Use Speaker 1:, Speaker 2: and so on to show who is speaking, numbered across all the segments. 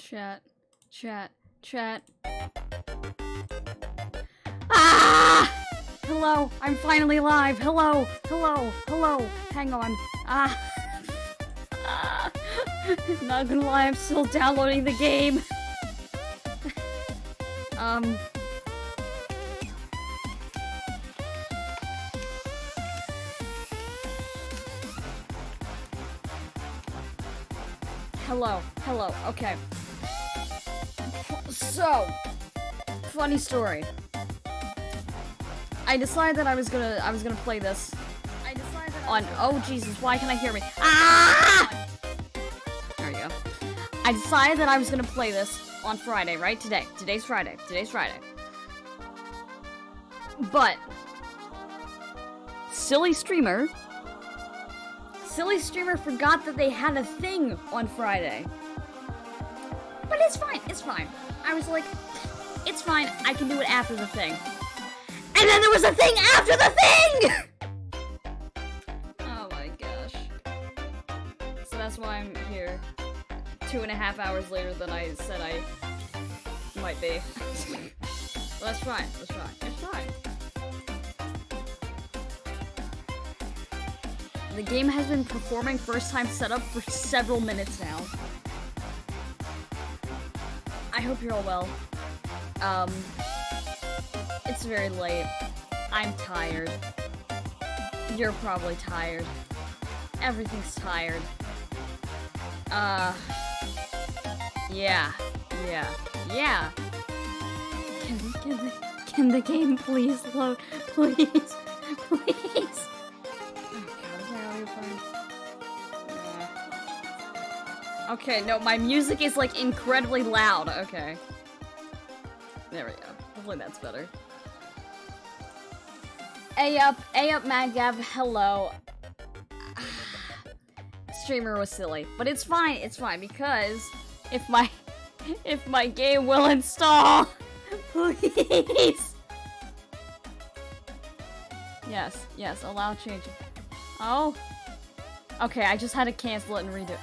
Speaker 1: Chat. Ah! Hello, I'm finally live. Hello. Hang on. Not gonna lie, I'm still downloading the game. Hello, okay. So, funny story. I decided that I was gonna play this on, oh Jesus, why can't I hear me? Ah! There we go. I decided that I was gonna play this on Friday, right? Today's Friday. But, silly streamer forgot that they had a thing on Friday. But it's fine. I was like, it's fine, I can do it after the thing. And then there was a thing after the thing! Oh my gosh. So that's why I'm here 2.5 hours later than I said I might be. Well, that's fine. It's fine. The game has been performing first time setup for several minutes now. I hope you're all well. It's very late. I'm tired. You're probably tired. Everything's tired. Yeah. Can the game please load? Please. Okay, no, my music is like incredibly loud. Okay. There we go. Hopefully that's better. A up, Mad Gav, hello. Streamer was silly, but it's fine, because if my game will install, please. Yes, allow change. Oh. Okay, I just had to cancel it and redo it.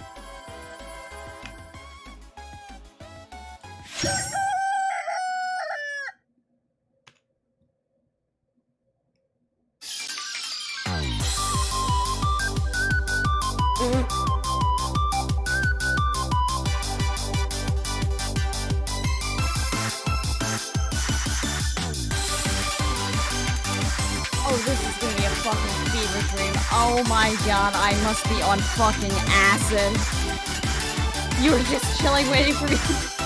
Speaker 1: Oh, this is gonna be a fucking fever dream. Oh my god, I must be on fucking acid. You were just chilling waiting for me to...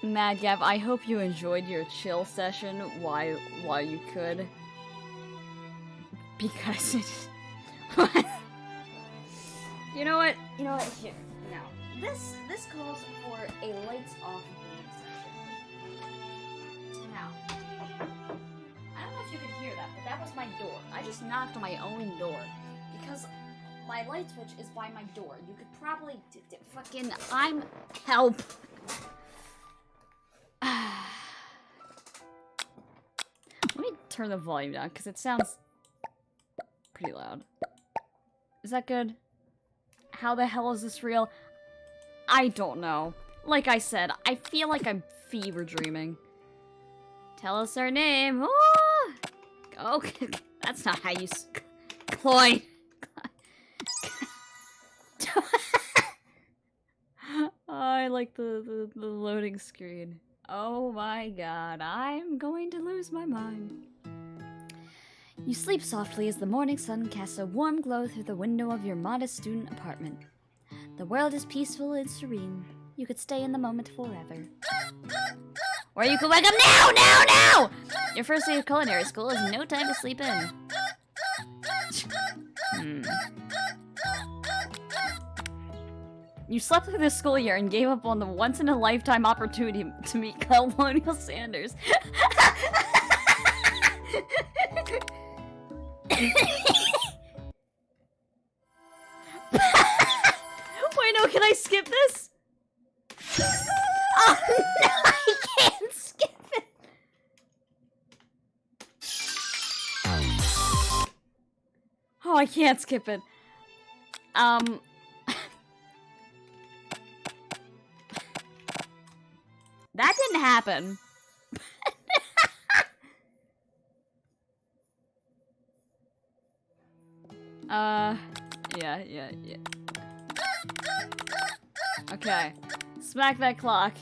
Speaker 1: Mad Gav, I hope you enjoyed your chill session while you could. Because it... You know what? Here. Now, this calls for a lights off gaming session. Now, I don't know if you could hear that, but that was my door. I just knocked on my own door. Because my light switch is by my door. You could probably... fucking... Help! Let me turn the volume down, because it sounds pretty loud. Is that good? How the hell is this real? I don't know. Like I said, I feel like I'm fever dreaming. Tell us our name. Oh, okay. That's not how you... Cloy. I like the loading screen. Oh my god, I'm going to lose my mind. You sleep softly as the morning sun casts a warm glow through the window of your modest student apartment. The world is peaceful and serene. You could stay in the moment forever. Or you could wake up now! Your first day of culinary school is no time to sleep in. You slept through the school year and gave up on the once-in-a-lifetime opportunity to meet Colonial Sanders. Wait, no, can I skip this? Oh, no, I can't skip it. I can't skip it. That didn't happen. Yeah. Okay. Smack that clock.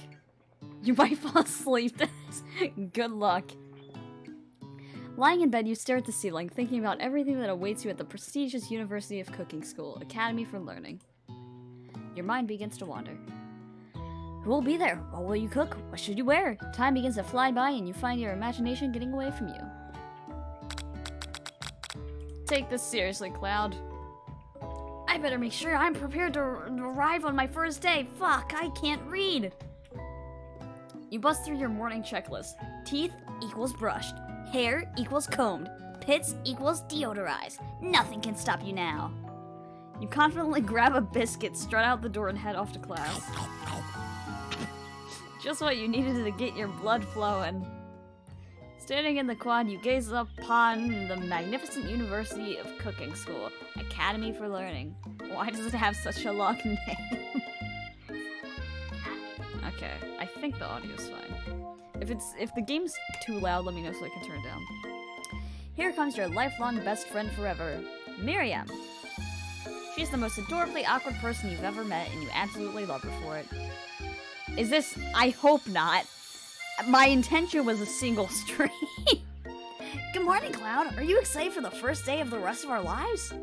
Speaker 1: You might fall asleep. Good luck. Lying in bed, you stare at the ceiling, thinking about everything that awaits you at the prestigious University of Cooking School, Academy for Learning. Your mind begins to wander. Who will be there? What will you cook? What should you wear? Time begins to fly by and you find your imagination getting away from you. Take this seriously, Cloud. I better make sure I'm prepared to arrive on my first day. Fuck, I can't read. You bust through your morning checklist. Teeth equals brushed. Hair equals combed. Pits equals deodorized. Nothing can stop you now. You confidently grab a biscuit, strut out the door, and head off to class. Just what you needed to get your blood flowing. Standing in the quad, you gaze upon the magnificent University of Cooking School, Academy for Learning. Why does it have such a long name? Okay, I think the audio's fine. If the game's too loud, let me know so I can turn it down. Here comes your lifelong best friend forever, Miriam. She's the most adorably awkward person you've ever met, and you absolutely love her for it. Is this? I hope not. My intention was a single stream. Good morning, Cloud. Are you excited for the first day of the rest of our lives?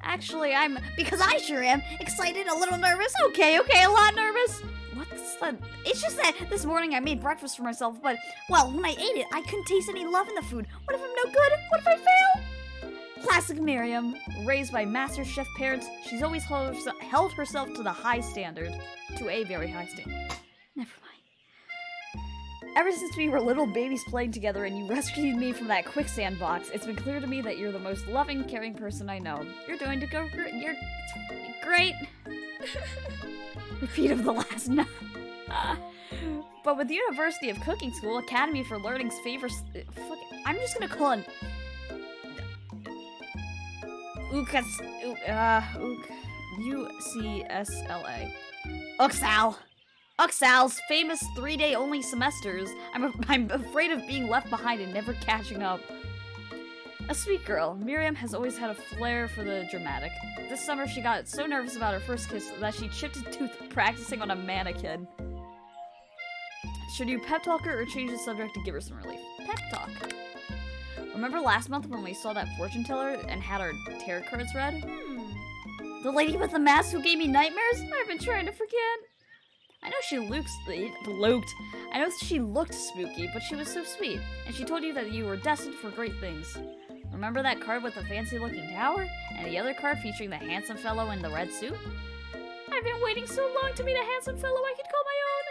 Speaker 1: Actually, because I sure am. Excited, a little nervous. Okay, a lot nervous. What's that? It's just that this morning I made breakfast for myself, but, well, when I ate it, I couldn't taste any love in the food. What if I'm no good? What if I fail? Classic Miriam. Raised by master chef parents, she's always held herself to the high standard. To a very high standard. Never mind. Ever since we were little babies playing together and you rescued me from that quicksand box, it's been clear to me that you're the most loving, caring person I know. You're going to go you're great. Repeat of the last note. But with the University of Cooking School, Academy for Learning's favorite... I'm just gonna call it... UCSLA. Uxal's famous 3-day-only semesters. I'm afraid of being left behind and never catching up. A sweet girl, Miriam has always had a flair for the dramatic. This summer she got so nervous about her first kiss that she chipped a tooth practicing on a mannequin. Should you pep talk her or change the subject to give her some relief? Pep talk. Remember last month when we saw that fortune teller and had our tarot cards read? The lady with the mask who gave me nightmares? I've been trying to forget. I know she looked spooky, but she was so sweet, and she told you that you were destined for great things. Remember that card with the fancy-looking tower? And the other card featuring the handsome fellow in the red suit? I've been waiting so long to meet a handsome fellow I could call my own.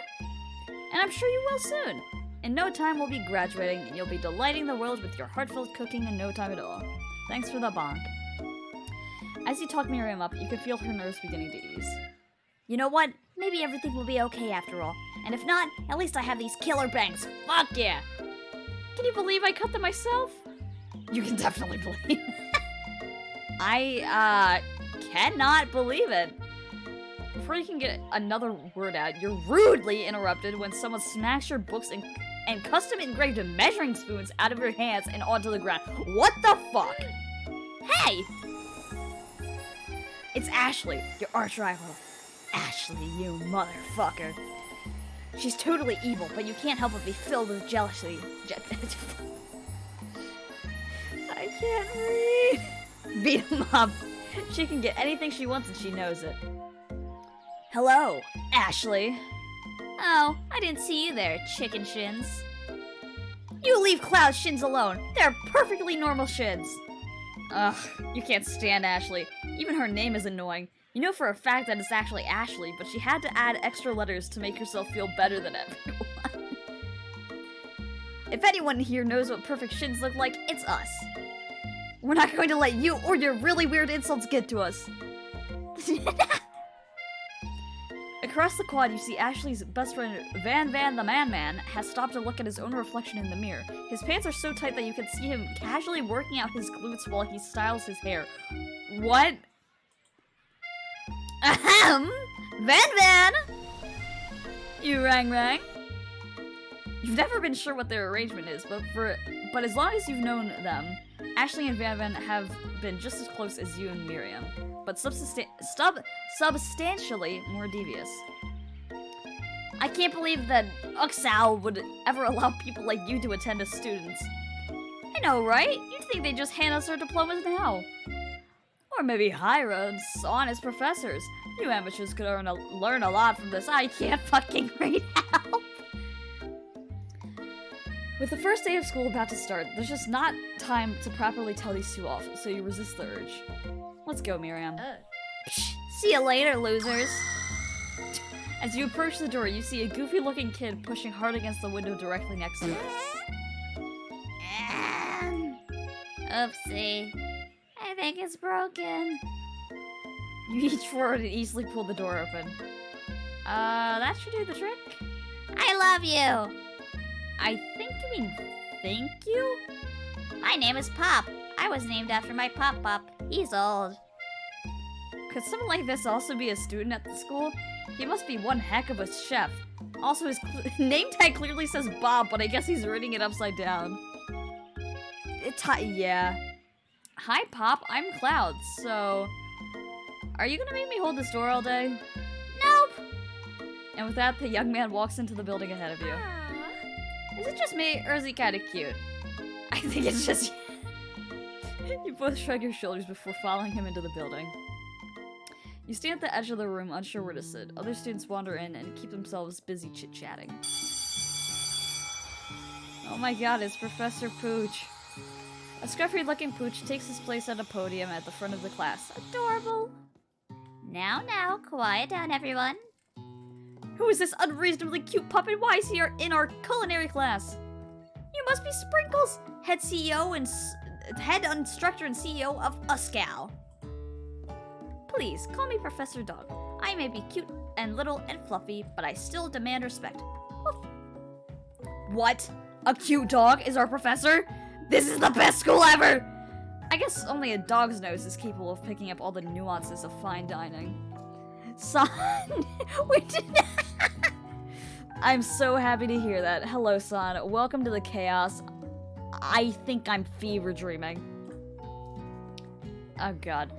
Speaker 1: And I'm sure you will soon. In no time we'll be graduating, and you'll be delighting the world with your heartfelt cooking in no time at all. Thanks for the bonk. As you talk Miriam up, you can feel her nerves beginning to ease. You know what? Maybe everything will be okay after all. And if not, at least I have these killer bangs. Fuck yeah! Can you believe I cut them myself? You can definitely believe it. I, cannot believe it. Before you can get another word out, you're rudely interrupted when someone smacks your books and custom-engraved measuring spoons out of your hands and onto the ground. What the fuck? Hey! It's Ashley, your arch-rival. Ashley, you motherfucker. She's totally evil, but you can't help but be filled with jealousy. I can't read. Beat him up. She can get anything she wants and she knows it. Hello, Ashley. Oh, I didn't see you there, chicken shins. You leave Cloud's shins alone. They're perfectly normal shins. Ugh, you can't stand Ashley. Even her name is annoying. You know for a fact that it's actually Ashley, but she had to add extra letters to make herself feel better than everyone. If anyone here knows what perfect shins look like, it's us. We're not going to let you or your really weird insults get to us. Across the quad, you see Ashley's best friend, Van the Man, has stopped to look at his own reflection in the mirror. His pants are so tight that you can see him casually working out his glutes while he styles his hair. What? Ahem! Van! You rang. You've never been sure what their arrangement is, but as long as you've known them, Ashley and Van have been just as close as you and Miriam, but substantially more devious. I can't believe that Uxal would ever allow people like you to attend as students. I know, right? You'd think they'd just hand us our diplomas now. Or maybe hire us on as professors. You amateurs could learn a lot from this. I can't fucking read help. With the first day of school about to start, there's just not time to properly tell these two off, so you resist the urge. Let's go, Miriam. Psh, see you later, losers. As you approach the door, you see a goofy-looking kid pushing hard against the window directly next to you. Oopsie. I think it's broken. You reach forward and easily pull the door open. That should do the trick. I love you! I think you mean thank you? My name is Pop. I was named after my Pop. He's old. Could someone like this also be a student at the school? He must be one heck of a chef. Also, his name tag clearly says Bob, but I guess he's reading it upside down. Yeah. Hi, Pop. I'm Cloud, so... Are you gonna make me hold this door all day? Nope! And with that, the young man walks into the building ahead of you. Is it just me, or is he kinda cute? I think it's just... You both shrug your shoulders before following him into the building. You stand at the edge of the room, unsure where to sit. Other students wander in and keep themselves busy chit-chatting. Oh my god, it's Professor Pooch. A scruffy-looking Pooch takes his place at a podium at the front of the class. Adorable. Now, quiet down, everyone. Who is this unreasonably cute puppet? Why is he in our culinary class? You must be Sprinkles, head instructor and CEO of USCAL. Please, call me Professor Dog. I may be cute and little and fluffy, but I still demand respect. What? A cute dog is our professor? This is the best school ever! I guess only a dog's nose is capable of picking up all the nuances of fine dining. Son, we did I'm so happy to hear that. Hello, Son. Welcome to the chaos. I think I'm fever dreaming. Oh god.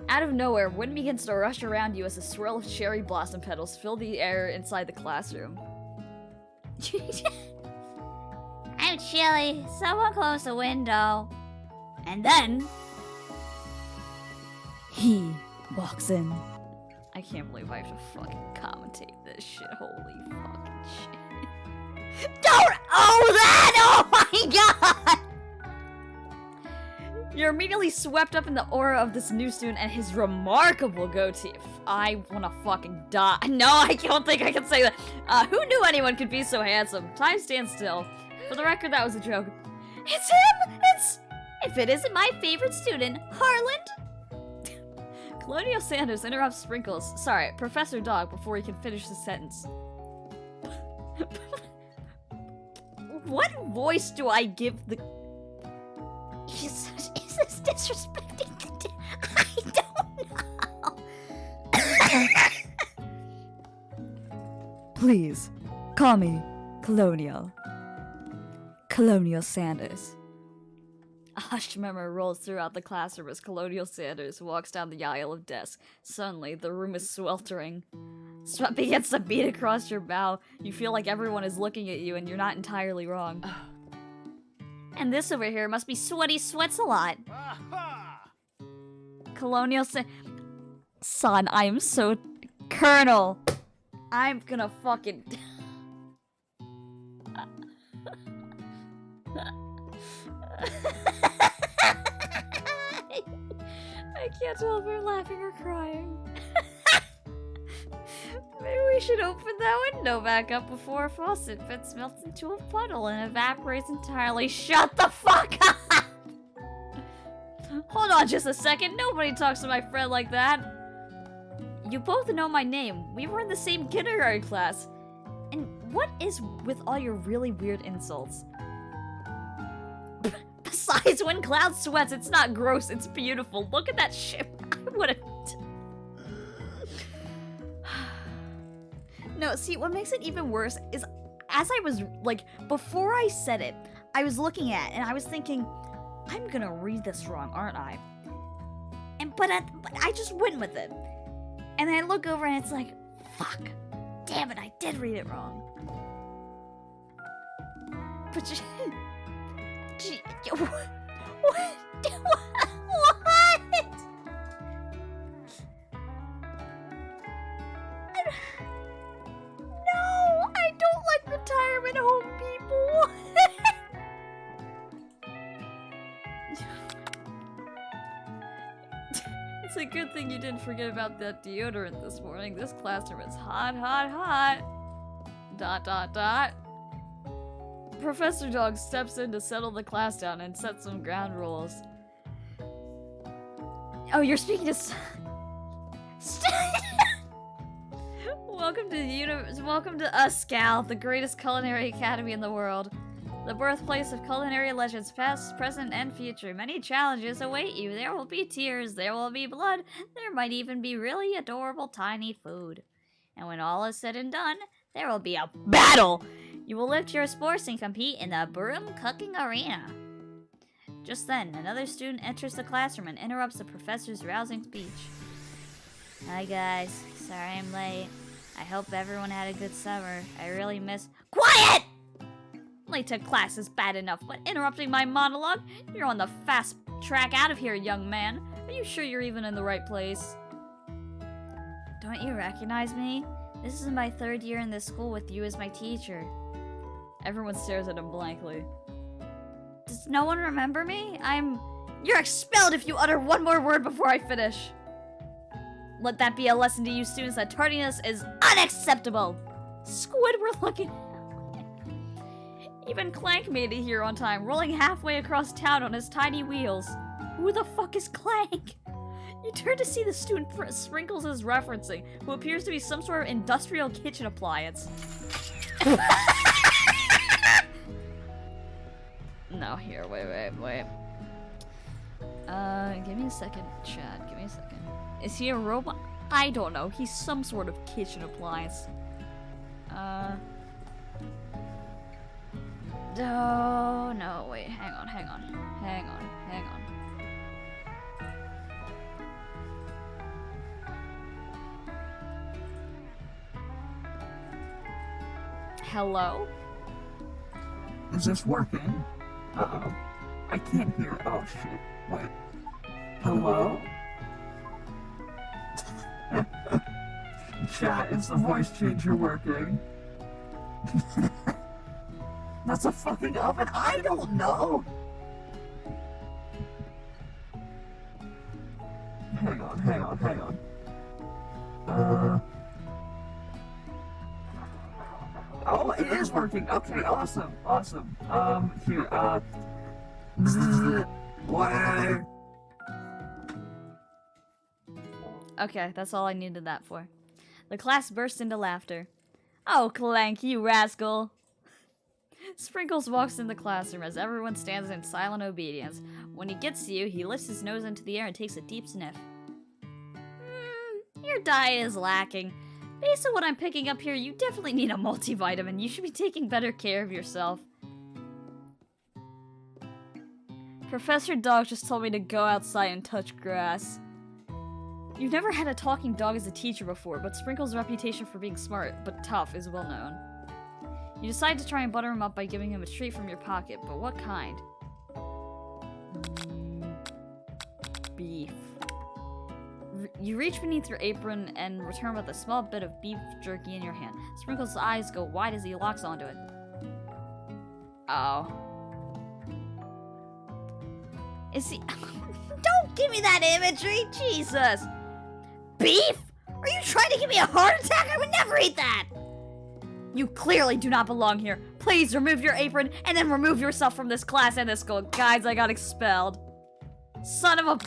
Speaker 1: Out of nowhere, wind begins to rush around you as a swirl of cherry blossom petals fill the air inside the classroom. I'm chilly. Someone close the window. And then... he walks in. I can't believe I have to fucking commentate this shit. Holy fucking shit. Don't owe that! Oh my god! You're immediately swept up in the aura of this new student and his remarkable goatee. I wanna fucking die. No, I don't think I can say that. Who knew anyone could be so handsome? Time stands still. For the record, that was a joke. It's him! If it isn't my favorite student, Harland! Colonial Sanders interrupts Sprinkles. Sorry, Professor Dog, before he can finish the sentence. What voice do I give the... Is this disrespecting the... I don't know. Please, call me Colonial. Colonial Sanders. A hushed murmur rolls throughout the classroom as Colonial Sanders walks down the aisle of desks. Suddenly, the room is sweltering. Sweat begins to beat across your brow. You feel like everyone is looking at you and you're not entirely wrong. And this over here must be Sweaty Sweats a lot. Colonial Son, I am so... Colonel! I'm gonna fucking... I can't tell if we're laughing or crying. Maybe we should open that window back up before a faucet fits melts into a puddle and evaporates entirely. Shut the fuck up! Hold on just a second. Nobody talks to my friend like that. You both know my name. We were in the same kindergarten class. And what is with all your really weird insults? Besides, when Cloud sweats, it's not gross, it's beautiful. Look at that shit. I would've... No, see, what makes it even worse is, as I was, like, before I said it, I was looking at it, and I was thinking, I'm gonna read this wrong, aren't I? But I just went with it. And then I look over and it's like, fuck. Damn it, I did read it wrong. But what? No, I don't like retirement home people. It's a good thing you didn't forget about that deodorant this morning. This classroom is hot, hot, hot. ... Professor Dog steps in to settle the class down and set some ground rules. Oh, you're speaking to... Welcome to Uscal, the greatest culinary academy in the world. The birthplace of culinary legends past, present, and future. Many challenges await you. There will be tears, there will be blood, there might even be really adorable tiny food. And when all is said and done, there will be a battle! You will lift your sports and compete in the broom cooking arena. Just then, another student enters the classroom and interrupts the professor's rousing speech. Hi guys, sorry I'm late. I hope everyone had a good summer. I really miss— Quiet! Late to class is bad enough, but interrupting my monologue? You're on the fast track out of here, young man. Are you sure you're even in the right place? Don't you recognize me? This is my 3rd year in this school with you as my teacher. Everyone stares at him blankly. Does no one remember me? You're expelled if you utter one more word before I finish. Let that be a lesson to you students that tardiness is unacceptable. Squidward looking. Even Clank made it here on time, rolling halfway across town on his tiny wheels. Who the fuck is Clank? You turn to see the student Sprinkles is referencing, who appears to be some sort of industrial kitchen appliance. No, here, wait. Give me a second, Chad, give me a second. Is he a robot? I don't know, he's some sort of kitchen appliance. Oh, no, wait, hang on. Hello?
Speaker 2: Is this working? Uh-oh. I can't hear. Oh, shit. Wait. Hello? Chat, is the voice changer working? That's a fucking oven? I don't know! Hang on. Oh, it is working! Okay, awesome. Here, water.
Speaker 1: Okay, that's all I needed that for. The class burst into laughter. Oh, Clank, you rascal! Sprinkles walks in the classroom as everyone stands in silent obedience. When he gets to you, he lifts his nose into the air and takes a deep sniff. Your diet is lacking. Based on what I'm picking up here, you definitely need a multivitamin. You should be taking better care of yourself. Professor Dog just told me to go outside and touch grass. You've never had a talking dog as a teacher before, but Sprinkles' reputation for being smart, but tough, is well known. You decide to try and butter him up by giving him a treat from your pocket, but what kind? Beef. You reach beneath your apron and return with a small bit of beef jerky in your hand. Sprinkles' eyes go wide as he locks onto it. Oh. Is he... Don't give me that imagery! Jesus! Beef? Are you trying to give me a heart attack? I would never eat that! You clearly do not belong here. Please remove your apron and then remove yourself from this class and this school. Guys, I got expelled. Son of a...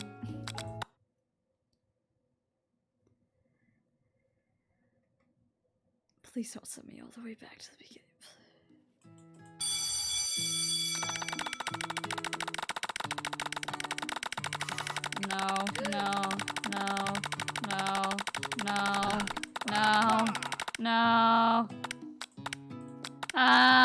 Speaker 1: Please don't send me all the way back to the beginning. No, no, no, no, no, no, no. Ah!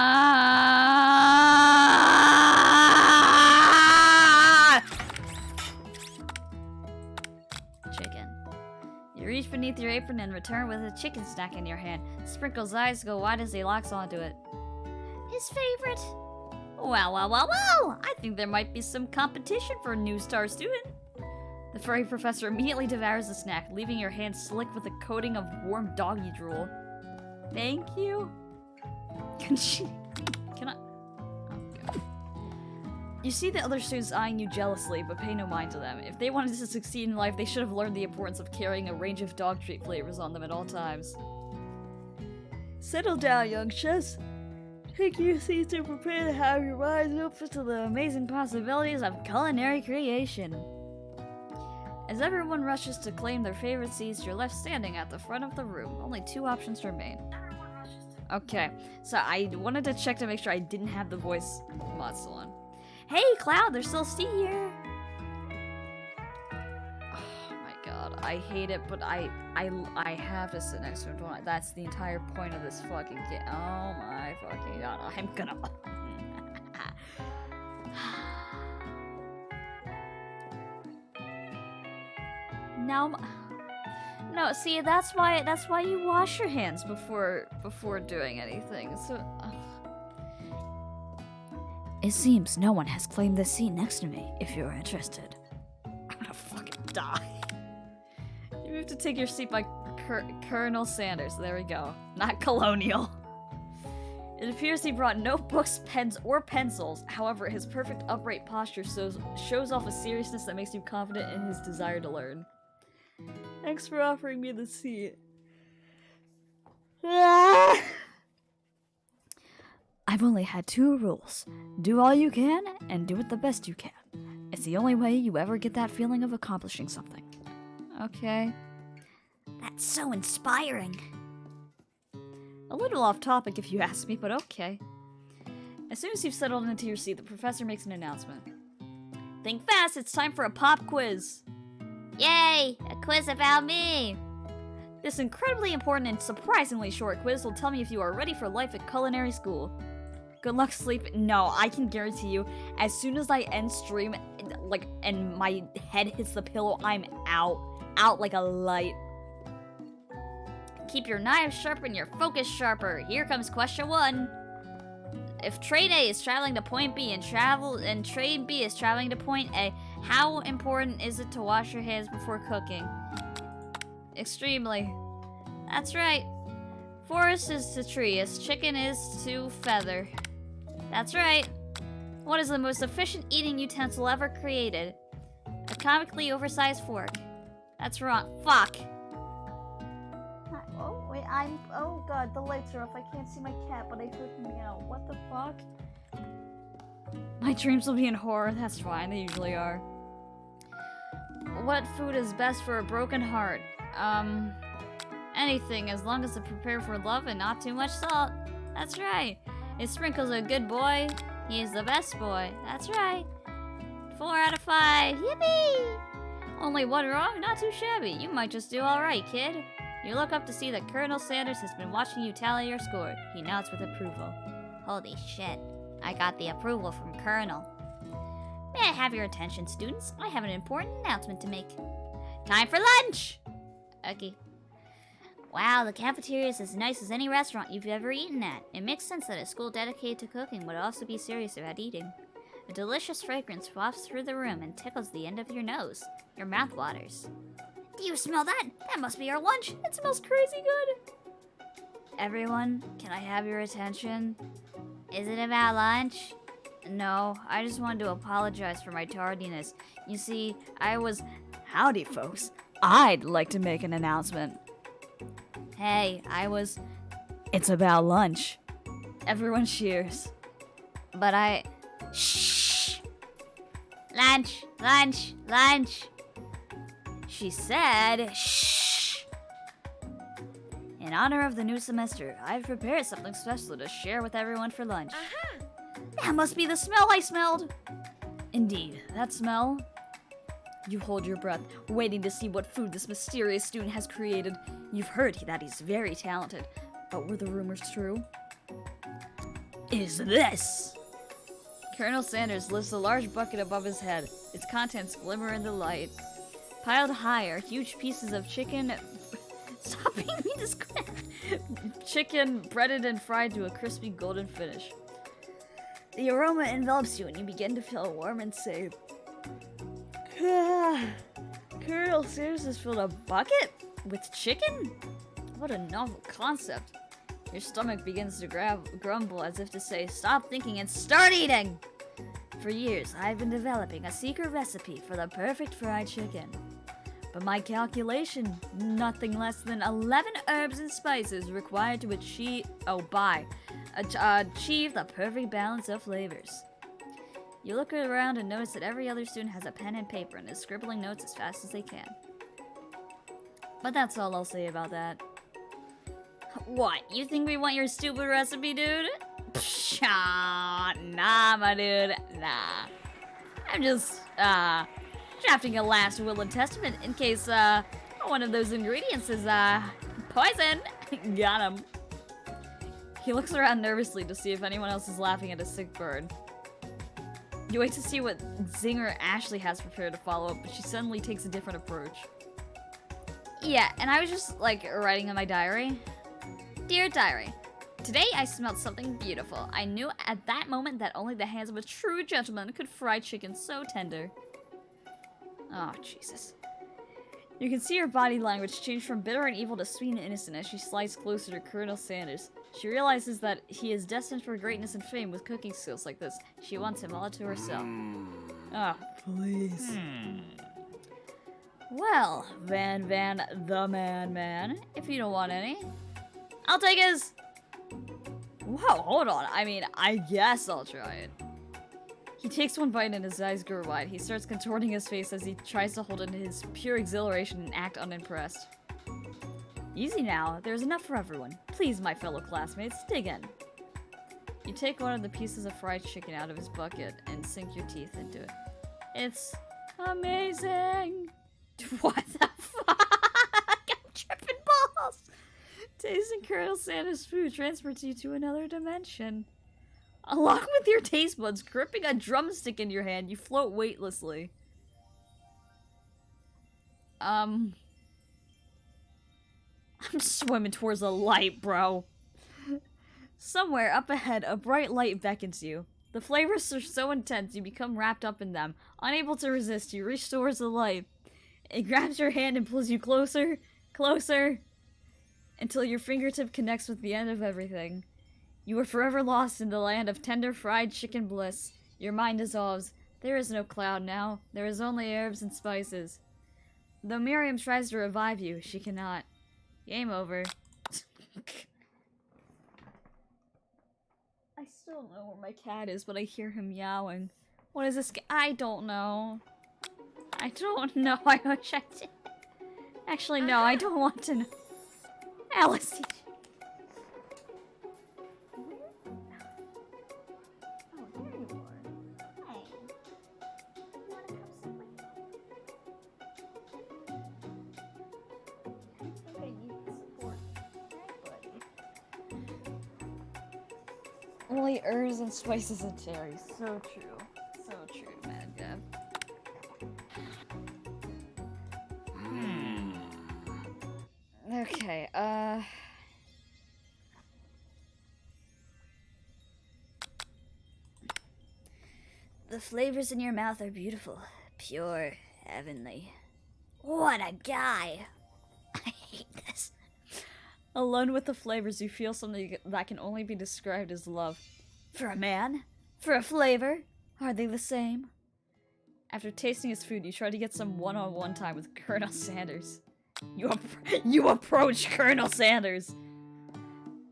Speaker 1: Chicken. You reach beneath your apron and return with a chicken snack in your hand. Sprinkle's eyes go wide as he locks onto it. His favorite? Well, well, well, well! I think there might be some competition for a new star student. The furry professor immediately devours the snack, leaving your hand slick with a coating of warm doggy drool. Thank you. Can I? Oh, God. You see the other students eyeing you jealously, but pay no mind to them. If they wanted to succeed in life, they should have learned the importance of carrying a range of dog treat flavors on them at all times. Settle down, young chefs. Take your seats and prepare to have your minds open to the amazing possibilities of culinary creation. As everyone rushes to claim their favorite seats, you're left standing at the front of the room. Only 2 options remain. Okay, so I wanted to check to make sure I didn't have the voice mod still on. Hey, Cloud, there's still Steve here. Oh my god, I hate it, but I have to sit next to him. That's the entire point of this fucking game. Oh my fucking god, I'm gonna. Now, no, see, that's why you wash your hands before doing anything. So, it seems no one has claimed this seat next to me. If you're interested, I'm gonna fucking die. You have to take your seat by Colonel Sanders. There we go. Not Colonial. It appears he brought no books, pens, or pencils. However, his perfect upright posture shows off a seriousness that makes you confident in his desire to learn. Thanks for offering me the seat. I've only had 2 rules. Do all you can, and do it the best you can. It's the only way you ever get that feeling of accomplishing something. Okay. That's so inspiring. A little off topic if you ask me, but okay. As soon as you've settled into your seat, the professor makes an announcement. Think fast, it's time for a pop quiz. Yay! A quiz about me! This incredibly important and surprisingly short quiz will tell me if you are ready for life at culinary school. Good luck sleep. No, I can guarantee you, as soon as I end stream, and my head hits the pillow, I'm out. Out like a light. Keep your knives sharp and your focus sharper. Here comes question 1. If train A is traveling to point B and train B is traveling to point A, how important is it to wash your hands before cooking? Extremely. That's right. Forest is to tree as chicken is to feather. That's right. What is the most efficient eating utensil ever created? A comically oversized fork. That's wrong. Fuck. Oh, wait, oh god, the lights are off. I can't see my cat, but I heard him meow. What the fuck? My dreams will be in horror. That's fine, they usually are. What food is best for a broken heart? Anything, as long as it's prepared for love and not too much salt. That's right. If Sprinkle's a good boy, he is the best boy. That's right. 4 out of 5. Yippee! Only 1 wrong? Not too shabby. You might just do alright, kid. You look up to see that Colonel Sanders has been watching you tally your score. He nods with approval. Holy shit. I got the approval from Colonel. May I have your attention, students? I have an important announcement to make. Time for lunch! Okay. Wow, the cafeteria is as nice as any restaurant you've ever eaten at. It makes sense that a school dedicated to cooking would also be serious about eating. A delicious fragrance wafts through the room and tickles the end of your nose. Your mouth waters. Do you smell that? That must be our lunch. It smells crazy good. Everyone, can I have your attention? Is it about lunch? No, I just wanted to apologize for my tardiness. You see, Howdy, folks. I'd like to make an announcement. Hey, It's about lunch. Everyone cheers. But Shh! Lunch, lunch, lunch. She said, shh. In honor of the new semester, I've prepared something special to share with everyone for lunch. That must be the smell I smelled! Indeed, that smell. You hold your breath, waiting to see what food this mysterious student has created. You've heard that he's very talented, but were the rumors true? Is this? Colonel Sanders lifts a large bucket above his head. Its contents glimmer in the light. Piled high are huge pieces of chicken. Stop being me this chicken breaded and fried to a crispy golden finish. The aroma envelops you and you begin to feel warm and safe. Colonel Sanders has filled a bucket with chicken? What a novel concept. Your stomach begins to grumble as if to say, stop thinking and start eating! For years, I've been developing a secret recipe for the perfect fried chicken. But my calculation, nothing less than 11 herbs and spices required to achieve the perfect balance of flavors. You look around and notice that every other student has a pen and paper and is scribbling notes as fast as they can. But that's all I'll say about that. What? You think we want your stupid recipe, dude? Pshaw, nah, my dude, nah. I'm just, drafting a last will and testament in case, one of those ingredients is, poison. Got him. He looks around nervously to see if anyone else is laughing at a sick bird. You wait to see what zinger Ashley has prepared to follow up, but she suddenly takes a different approach. Yeah, and I was just, writing in my diary. Dear Diary, today I smelled something beautiful. I knew at that moment that only the hands of a true gentleman could fry chicken so tender. Oh, Jesus. You can see her body language change from bitter and evil to sweet and innocent as she slides closer to Colonel Sanders. She realizes that he is destined for greatness and fame with cooking skills like this. She wants him all to herself. Oh, please. Well, Van the Man, if you don't want any, I'll take his. Whoa, hold on. I mean, I guess I'll try it. He takes one bite and his eyes grow wide. He starts contorting his face as he tries to hold in his pure exhilaration and act unimpressed. Easy now. There's enough for everyone. Please, my fellow classmates, dig in. You take one of the pieces of fried chicken out of his bucket and sink your teeth into it. It's amazing. What the fuck? I'm tripping balls. Tasting Colonel Sanders' food transports you to another dimension. Along with your taste buds gripping a drumstick in your hand, you float weightlessly. I'm swimming towards a light, bro. Somewhere up ahead, a bright light beckons you. The flavors are so intense, you become wrapped up in them. Unable to resist, you reach towards the light. It grabs your hand and pulls you closer, closer, until your fingertip connects with the end of everything. You are forever lost in the land of tender fried chicken bliss. Your mind dissolves. There is no cloud now. There is only herbs and spices. Though Miriam tries to revive you, she cannot. Game over. I still don't know where my cat is, but I hear him meowing. What is this? I don't know. I don't know. I wish I did. Actually, no, I don't want to know. Alice, did you... Oh, there you are. Hey. You wanna come sit with me? I think I need support. Right, buddy? Only herbs and spices and cherries. So true. So true, man, Gav. Okay, the flavors in your mouth are beautiful, pure, heavenly. What a guy! I hate this. Alone with the flavors, you feel something that can only be described as love. For a man? For a flavor? Are they the same? After tasting his food, you try to get some one-on-one time with Colonel Sanders. You approach Colonel Sanders!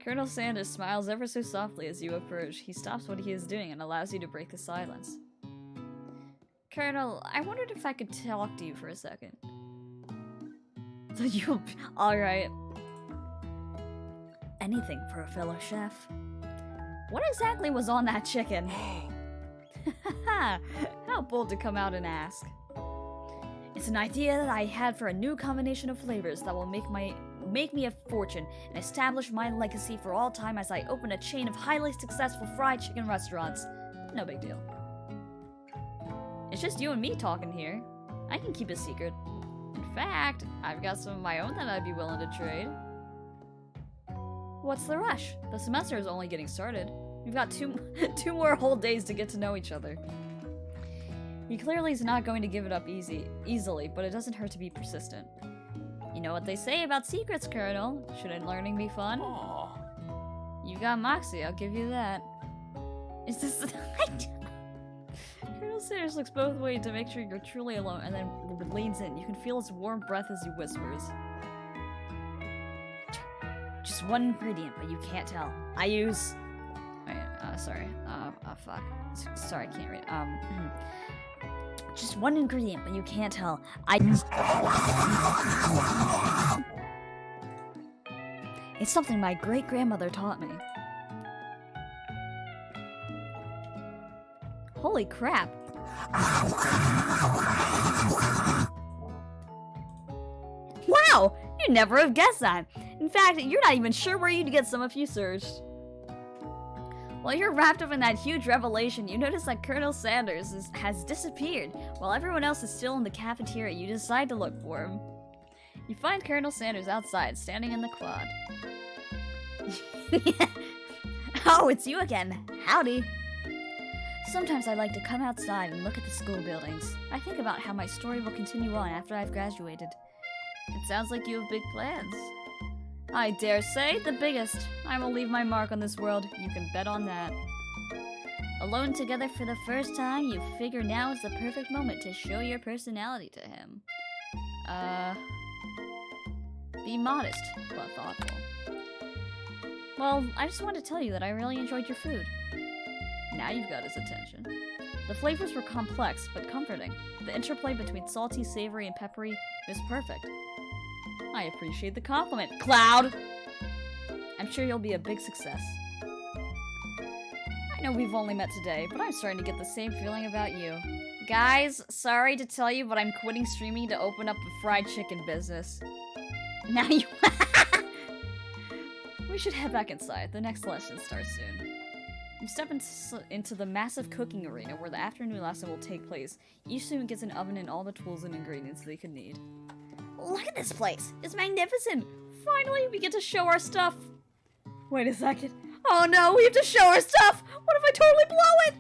Speaker 1: Colonel Sanders smiles ever so softly as you approach. He stops what he is doing and allows you to break the silence. Colonel, I wondered if I could talk to you for a second. Alright. anything for a fellow chef. What exactly was on that chicken? How bold to come out and ask. It's an idea that I had for a new combination of flavors that will make me a fortune and establish my legacy for all time as I open a chain of highly successful fried chicken restaurants. No big deal. It's just you and me talking here. I can keep a secret. In fact, I've got some of my own that I'd be willing to trade. What's the rush? The semester is only getting started. We've got two more whole days to get to know each other. He clearly is not going to give it up easily, but it doesn't hurt to be persistent. You know what they say about secrets, Colonel. Shouldn't learning be fun?
Speaker 3: Aww.
Speaker 1: You got moxie, I'll give you that. Is this... Colonel Sanders looks both ways to make sure you're truly alone, and then leans in. You can feel his warm breath as he whispers. Just one ingredient, but you can't tell. I use... Wait, sorry. Fuck. Sorry, I can't read. Just one ingredient, but you can't tell. I use... It's something my great-grandmother taught me. Holy crap. Wow! You'd never have guessed that. In fact, you're not even sure where you'd get some if you searched. While you're wrapped up in that huge revelation, you notice that Colonel Sanders has disappeared. While everyone else is still in the cafeteria, you decide to look for him. You find Colonel Sanders outside, standing in the quad. Oh, it's you again. Howdy. Sometimes I like to come outside and look at the school buildings. I think about how my story will continue on after I've graduated. It sounds like you have big plans. I dare say, the biggest. I will leave my mark on this world. You can bet on that. Alone together for the first time, you figure now is the perfect moment to show your personality to him. Be modest, but thoughtful. Well, I just wanted to tell you that I really enjoyed your food. Now you've got his attention. The flavors were complex, but comforting. The interplay between salty, savory, and peppery was perfect. I appreciate the compliment, Cloud! I'm sure you'll be a big success. I know we've only met today, but I'm starting to get the same feeling about you. Guys, sorry to tell you, but I'm quitting streaming to open up a fried chicken business. Now you... We should head back inside. The next lesson starts soon. You step into the massive cooking arena where the afternoon lesson will take place. Each student gets an oven and all the tools and ingredients they could need. Look at this place! It's magnificent! Finally, we get to show our stuff! Wait a second. Oh no, we have to show our stuff! What if I totally blow it?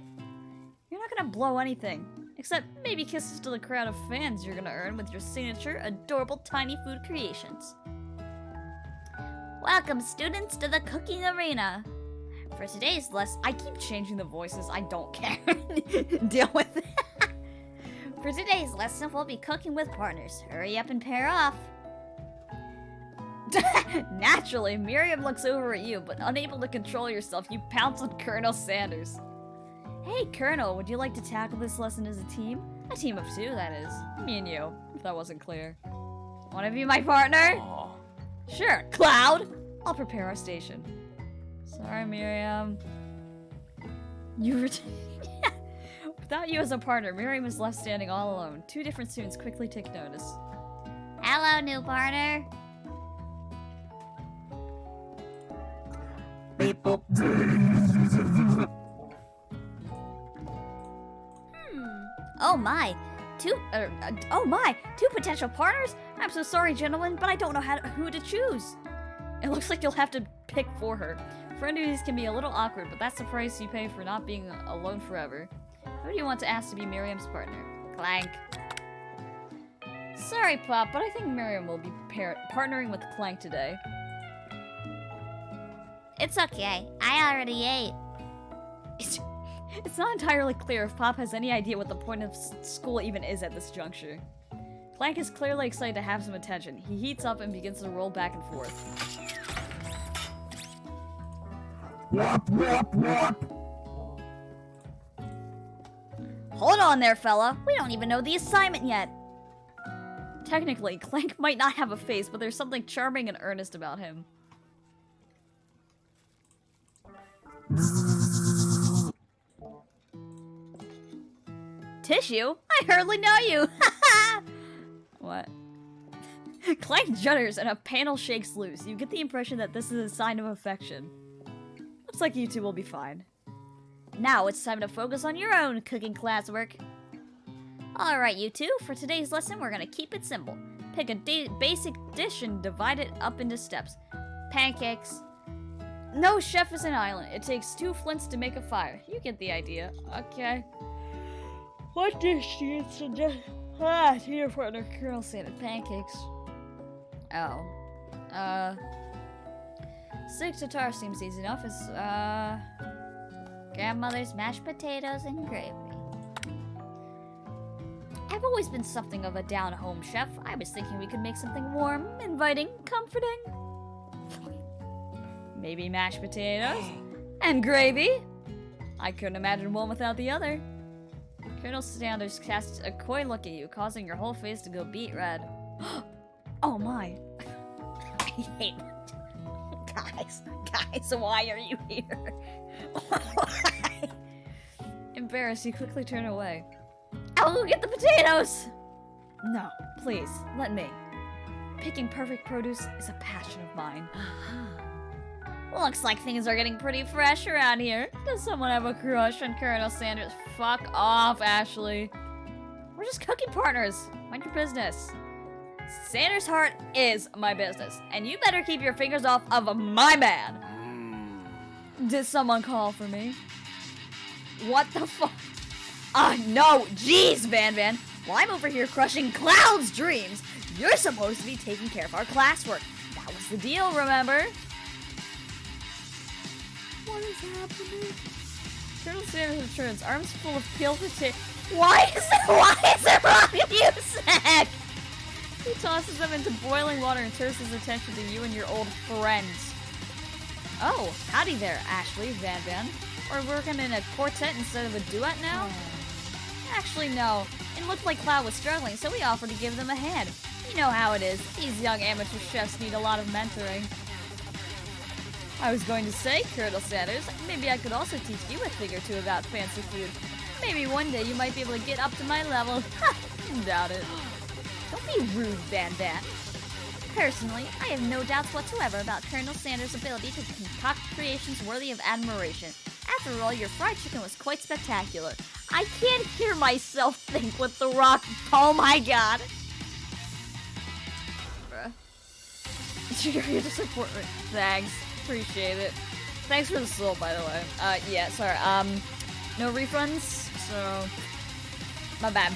Speaker 1: You're not gonna blow anything. Except maybe kisses to the crowd of fans you're gonna earn with your signature adorable tiny food creations. Welcome, students, to the cooking arena! For today's lesson, I keep changing the voices, I don't care. Deal with it. For today's lesson, we'll be cooking with partners. Hurry up and pair off. Naturally, Miriam looks over at you, but unable to control yourself, you pounce on Colonel Sanders. Hey, Colonel, would you like to tackle this lesson as a team? A team of two, that is. Me and you, if that wasn't clear. Wanna be my partner?
Speaker 3: Aww.
Speaker 1: Sure, Cloud! I'll prepare our station. Sorry, Miriam. Without you as a partner, Miriam is left standing all alone. Two different students quickly take notice. Hello, new partner. Oh my. Two potential partners? I'm so sorry, gentlemen, but I don't know who to choose. It looks like you'll have to pick for her. Friend duties can be a little awkward, but that's the price you pay for not being alone forever. Who do you want to ask to be Miriam's partner? Clank. Sorry, Pop, but I think Miriam will be partnering with Clank today. It's okay. I already ate. It's not entirely clear if Pop has any idea what the point of school even is at this juncture. Clank is clearly excited to have some attention. He heats up and begins to roll back and forth. Hold on there, fella. We don't even know the assignment yet. Technically, Clank might not have a face, but there's something charming and earnest about him. Tissue? I hardly know you! What? Clank judders and a panel shakes loose. You get the impression that this is a sign of affection. Looks like you two will be fine. Now it's time to focus on your own cooking classwork. Alright, you two, for today's lesson, we're gonna keep it simple. Pick a basic dish and divide it up into steps. Pancakes. No chef is an island. It takes 2 flints to make a fire. You get the idea. Okay. What dish do you suggest? To your partner, Colonel Sanded pancakes. Oh. Steak tartare seems easy enough. It's, grandmother's mashed potatoes and gravy. I've always been something of a down-home chef. I was thinking we could make something warm, inviting, comforting. Maybe mashed potatoes and gravy. I couldn't imagine one without the other. Colonel Sanders casts a coy look at you, causing your whole face to go beet red. Oh my. I hate it. Guys, why are you here? Why? Embarrassed, you quickly turn away. I'll go get the potatoes! No, please, let me. Picking perfect produce is a passion of mine. Looks like things are getting pretty fresh around here. Does someone have a crush on Colonel Sanders? Fuck off, Ashley. We're just cooking partners. Mind your business. Sanders' heart is my business, and you better keep your fingers off of my man. Did someone call for me? What the fuck? No, jeez, Van Van. Well, I'm over here crushing Cloud's dreams. You're supposed to be taking care of our classwork. That was the deal, remember? What is happening? Colonel Sanders returns, arms full of peeled potato. Why is it wrong with you, Zach? He tosses them into boiling water and turns his attention to you and your old friends. Oh, howdy there, Ashley, Van Van. We're working in a quartet instead of a duet now? Actually, no. It looked like Cloud was struggling, so we offered to give them a hand. You know how it is. These young amateur chefs need a lot of mentoring. I was going to say, Colonel Sanders, maybe I could also teach you a thing or two about fancy food. Maybe one day you might be able to get up to my level. Doubt it. Don't be rude, Van Van. Personally, I have no doubts whatsoever about Colonel Sanders' ability to concoct creations worthy of admiration. After all, your fried chicken was quite spectacular. I can't hear myself think with the rock. Oh my god. Bruh. You're here to support me. Thanks. Appreciate it. Thanks for the soul, by the way. Yeah, sorry. No refunds, so my bad.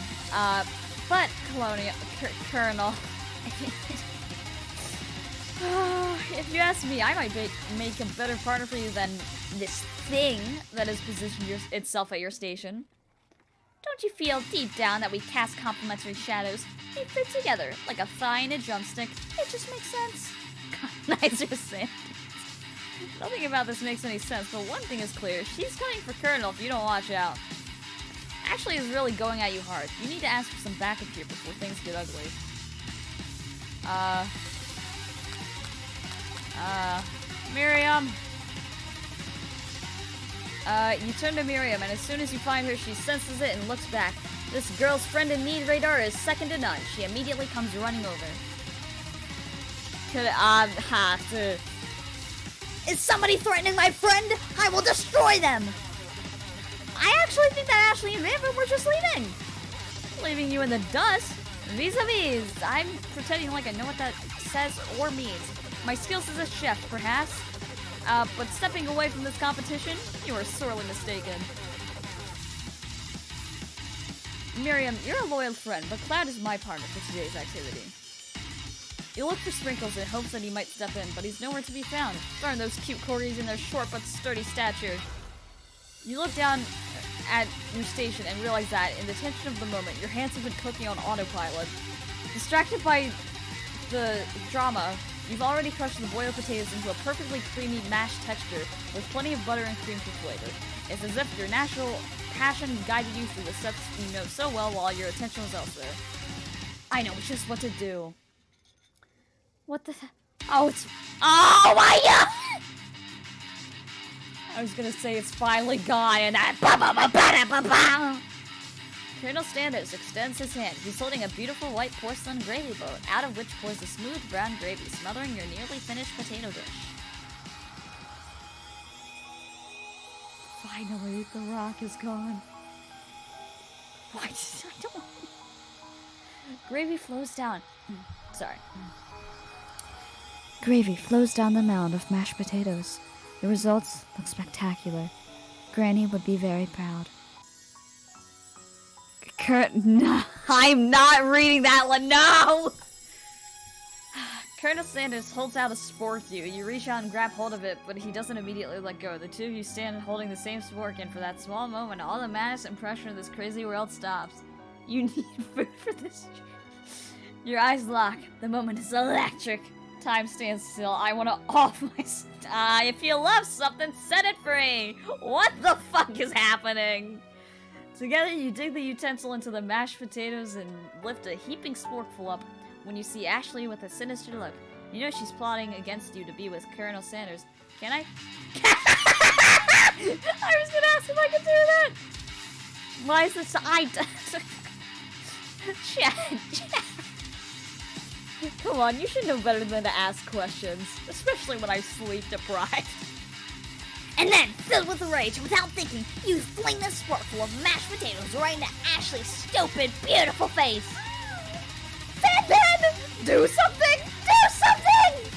Speaker 1: But Colonel, if you ask me, I might make a better partner for you than this thing that has positioned itself at your station. Don't you feel deep down that we cast complementary shadows? They fit together like a thigh and a drumstick. It just makes sense. Nicer Sanders. Nothing about this makes any sense, but one thing is clear. She's coming for Colonel if you don't watch out. Ashley is really going at you hard. You need to ask for some backup here before things get ugly. Miriam. You turn to Miriam, and as soon as you find her, she senses it and looks back. This girl's friend in need radar is second to none. She immediately comes running over. Is somebody threatening my friend? I will destroy them! I actually think that Ashley and Van were just leaving you in the dust. Vis-a-vis, I'm pretending like I know what that says or means. My skills as a chef, perhaps. But stepping away from this competition, you are sorely mistaken. Miriam, you're a loyal friend, but Cloud is my partner for today's activity. You look for Sprinkles in hopes that he might step in, but he's nowhere to be found. Darn those cute corgis and their short but sturdy stature. You look down at your station and realize that, in the tension of the moment, your hands have been cooking on autopilot. Distracted by the drama, you've already crushed the boiled potatoes into a perfectly creamy mashed texture with plenty of butter and cream for flavor. It's as if your natural passion guided you through the steps you know so well while your attention was elsewhere. I know just what to do. What the... Oh, it's... Oh my god! I was gonna say it's finally gone, and I. Colonel Sanders extends his hand. He's holding a beautiful white porcelain gravy boat, out of which pours a smooth brown gravy, smothering your nearly finished potato dish. Finally, the rock is gone. Why did I don't. Gravy flows down. Sorry. Gravy flows down the mound of mashed potatoes. The results look spectacular. Granny would be very proud. No, I'm not reading that one, no! Colonel Sanders holds out a spork to you. You reach out and grab hold of it, but he doesn't immediately let go. The two of you stand holding the same spork, and for that small moment, all the madness and pressure of this crazy world stops. You need food for this. Your eyes lock. The moment is electric. Time stands still. I want to off my... if you love something, set it free! What the fuck is happening? Together, you dig the utensil into the mashed potatoes and lift a heaping sporkful up when you see Ashley with a sinister look. You know she's plotting against you to be with Colonel Sanders. Can I? I was gonna ask if I could do that! Why is this... Chat. Come on, you should know better than to ask questions. Especially when I'm sleep deprived. And then, filled with rage, without thinking, you fling the sporkful of mashed potatoes right into Ashley's stupid, beautiful face. Van! Do something! Do something!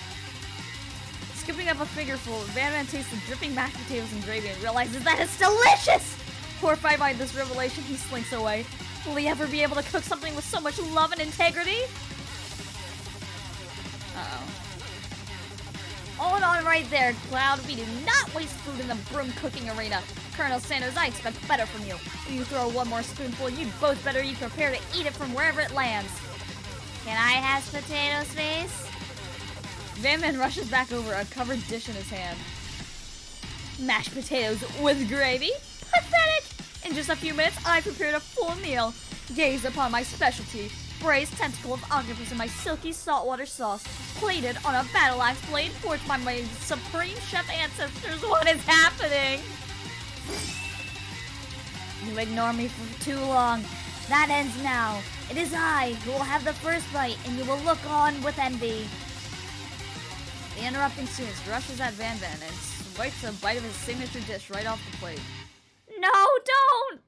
Speaker 1: Scooping up a fingerful, Van tastes the dripping mashed potatoes and gravy and realizes that it's delicious! Horrified by this revelation, he slinks away. Will he ever be able to cook something with so much love and integrity? Uh-oh. Hold on right there, Cloud. We do not waste food in the broom cooking arena. Colonel Sanders, I expect better from you. If you throw one more spoonful, you'd both better be prepared to eat it from wherever it lands. Can I have potatoes, face? Van Man rushes back over, a covered dish in his hand. Mashed potatoes with gravy? Pathetic! In just a few minutes, I prepared a full meal. Gaze upon my specialty. Braised tentacle of octopus in my silky saltwater sauce, plated on a battle axe blade forged by my supreme chef ancestors. What is happening? You ignore me for too long. That ends now. It is I who will have the first bite, and you will look on with envy. The interrupting student rushes at Van Van and swipes a bite of his signature dish right off the plate. No, don't!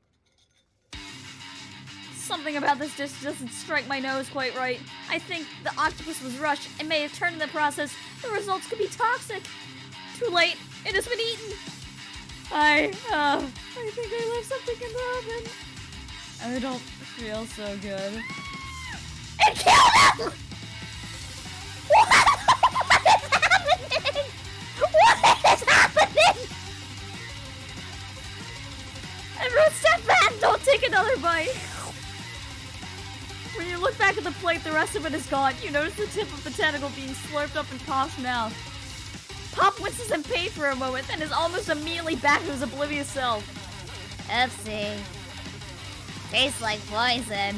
Speaker 1: Something about this dish doesn't strike my nose quite right. I think the octopus was rushed and may have turned in the process. The results could be toxic. Too late. It has been eaten. I think I left something in the oven. I don't feel so good. It killed him! What is happening? What is happening? Everyone step back! Don't take another bite! When you look back at the plate, the rest of it is gone. You notice the tip of the tentacle being slurped up in Pop's mouth. Pop winces in pain for a moment, then is almost immediately back to his oblivious self. Oopsie. Tastes like poison.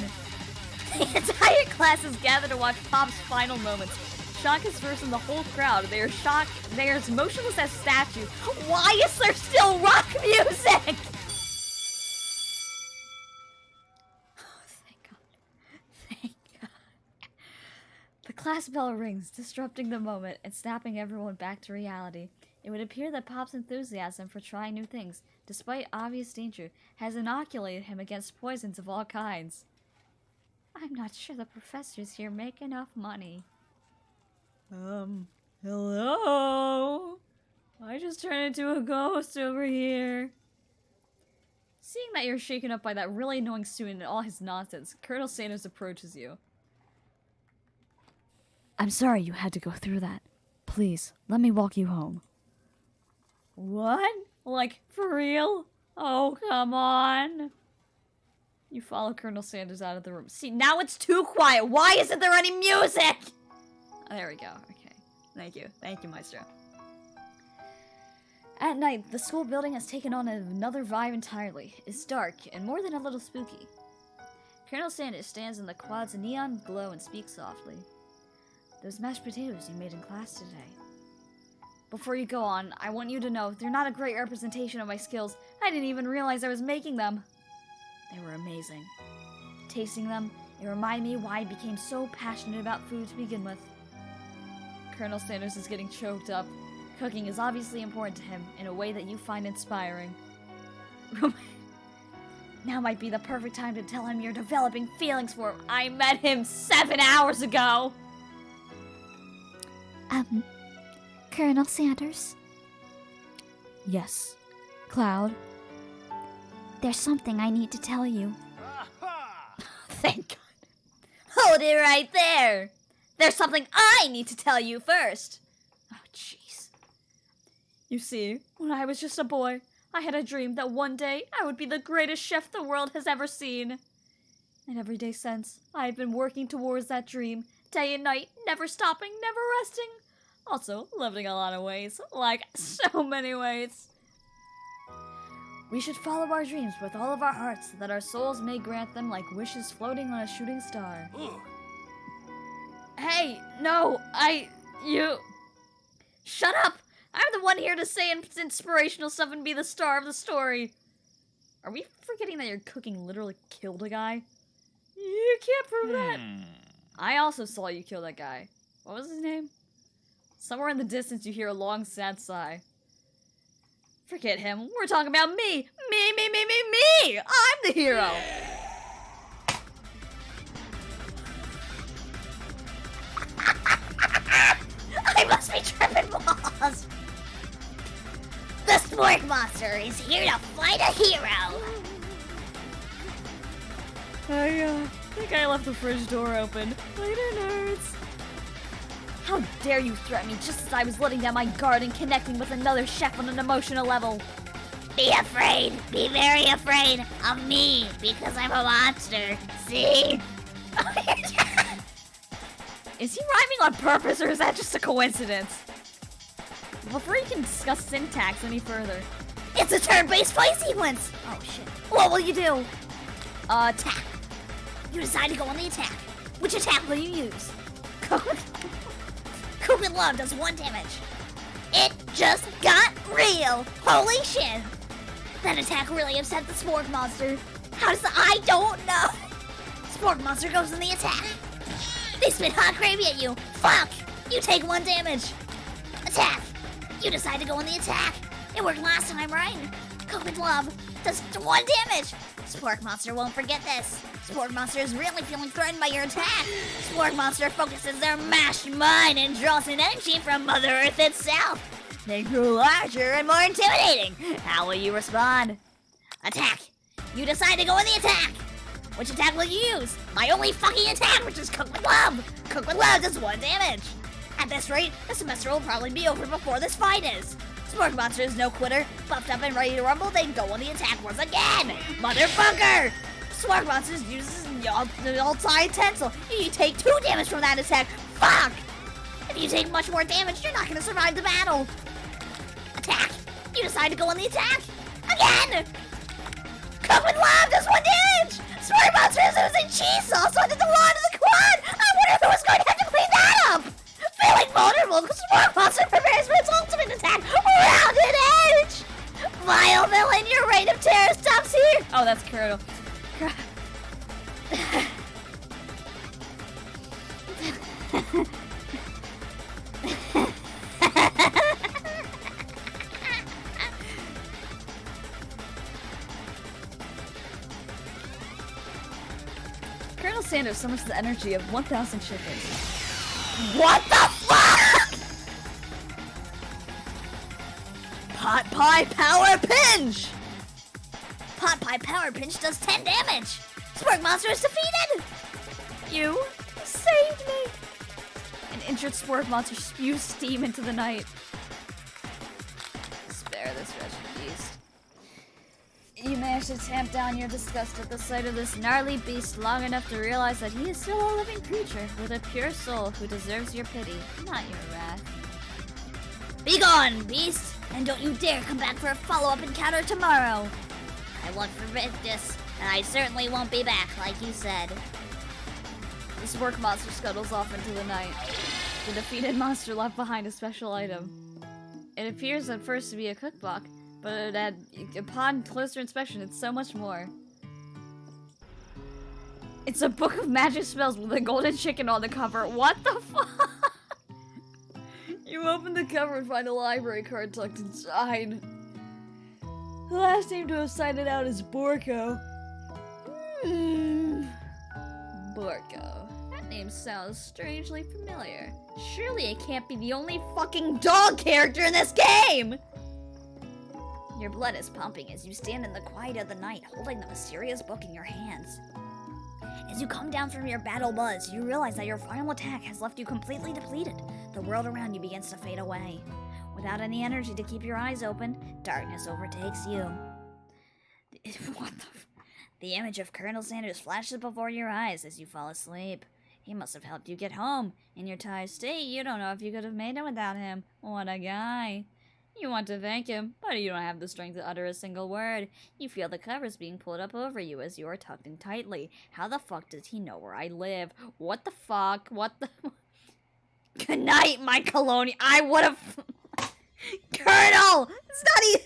Speaker 1: The entire class is gathered to watch Pop's final moments. Shock is first in the whole crowd. They are shocked. They are as motionless as statues. Why is there still rock music? The class bell rings, disrupting the moment and snapping everyone back to reality. It would appear that Pop's enthusiasm for trying new things, despite obvious danger, has inoculated him against poisons of all kinds. I'm not sure the professors here make enough money. Hello? I just turned into a ghost over here. Seeing that you're shaken up by that really annoying student and all his nonsense, Colonel Sanders approaches you. I'm sorry you had to go through that. Please, let me walk you home. What? Like, for real? Oh, come on. You follow Colonel Sanders out of the room. See, now it's too quiet. Why isn't there any music? There we go. Okay. Thank you. Thank you, Maestro. At night, the school building has taken on another vibe entirely. It's dark and more than a little spooky. Colonel Sanders stands in the quad's neon glow and speaks softly. Those mashed potatoes you made in class today. Before you go on, I want you to know they're not a great representation of my skills. I didn't even realize I was making them. They were amazing. Tasting them, it reminded me why I became so passionate about food to begin with. Colonel Sanders is getting choked up. Cooking is obviously important to him in a way that you find inspiring. Now might be the perfect time to tell him you're developing feelings for him. I met him 7 hours ago!
Speaker 3: Colonel Sanders?
Speaker 1: Yes. Cloud?
Speaker 3: There's something I need to tell you.
Speaker 1: Thank God. Hold it right there! There's something I need to tell you first! Oh, jeez. You see, when I was just a boy, I had a dream that one day I would be the greatest chef the world has ever seen. And every day since, I've been working towards that dream, day and night, never stopping, never resting. Also, lifting a lot of weights, like so many weights. We should follow our dreams with all of our hearts, so that our souls may grant them like wishes floating on a shooting star. Hey, no, you... Shut up! I'm the one here to say inspirational stuff and be the star of the story. Are we forgetting that your cooking literally killed a guy? You can't prove that. I also saw you kill that guy. What was his name? Somewhere in the distance you hear a long, sad sigh. Forget him. We're talking about me. Me! I'm the hero. I must be tripping balls. The Spork Monster is here to fight a hero. I think I left the fridge door open. Later, nerds. How dare you threaten me just as I was letting down my guard and connecting with another chef on an emotional level? Be afraid. Be very afraid of me because I'm a monster. See? Is he rhyming on purpose or is that just a coincidence? Before you can discuss syntax any further, it's a turn-based fight sequence! Oh shit. What will you do? Attack. You decide to go on the attack. Which attack will you use? Coop and Love does 1 damage. It just got real! Holy shit! That attack really upset the Spork Monster. How does I don't know! Spork Monster goes in the attack. They spit hot gravy at you. Fuck! You take 1 damage. Attack! You decide to go in the attack. It worked last time, right? Coop and Love does 1 damage. Spork Monster won't forget this. Spork Monster is really feeling threatened by your attack. Spork Monster focuses their mashed mind and draws in energy from Mother Earth itself. They grow larger and more intimidating. How will you respond? Attack. You decide to go in the attack. Which attack will you use? My only fucking attack, which is Cook with Love. Cook with Love does 1 damage. At this rate, the semester will probably be over before this fight is. Spork Monster is no quitter. Buffed up and ready to rumble, they go on the attack once again. Motherfucker! Spork Monster uses the outside tensile. You take 2 damage from that attack. Fuck! If you take much more damage, you're not gonna survive the battle. Attack! You decide to go on the attack. Again! Cook with Love does 1 damage! Spork Monster is using cheese sauce under the wand of the quad! I wonder who is going to have to clean that up! Feeling vulnerable, Spork Monster prepares for its ultimate attack! Rounded Edge! Vile villain, your reign of terror stops here! Oh, that's Colonel. Colonel Sanders summons the energy of 1,000 chickens. What the fuck?! Pot Pie Power Pinch! Pot Pie Power Pinch does 10 damage! Spork Monster is defeated! You saved me! An injured Spork Monster spews steam into the night. Spare this wretched beast. You managed to tamp down your disgust at the sight of this gnarly beast long enough to realize that he is still a living creature with a pure soul who deserves your pity, not your wrath. Be gone, beast! And don't you dare come back for a follow-up encounter tomorrow! I won't forbid this, and I certainly won't be back, like you said. The Spork Monster scuttles off into the night. The defeated monster left behind a special item. It appears at first to be a cookbook, but upon closer inspection, it's so much more. It's a book of magic spells with a golden chicken on the cover. What the fuck? You open the cover and find a library card tucked inside. The last name to have signed it out is Borko. Borko. That name sounds strangely familiar. Surely it can't be the only fucking dog character in this game! Your blood is pumping as you stand in the quiet of the night, holding the mysterious book in your hands. As you come down from your battle buzz, you realize that your final attack has left you completely depleted. The world around you begins to fade away. Without any energy to keep your eyes open, darkness overtakes you. What the The image of Colonel Sanders flashes before your eyes as you fall asleep. He must have helped you get home. In your tired state, you don't know if you could have made it without him. What a guy. You want to thank him, but you don't have the strength to utter a single word. You feel the covers being pulled up over you as you are tucked in tightly. How the fuck does he know where I live? What the fuck? What the... Good night, my colonial. I would have... Colonel! It's not even...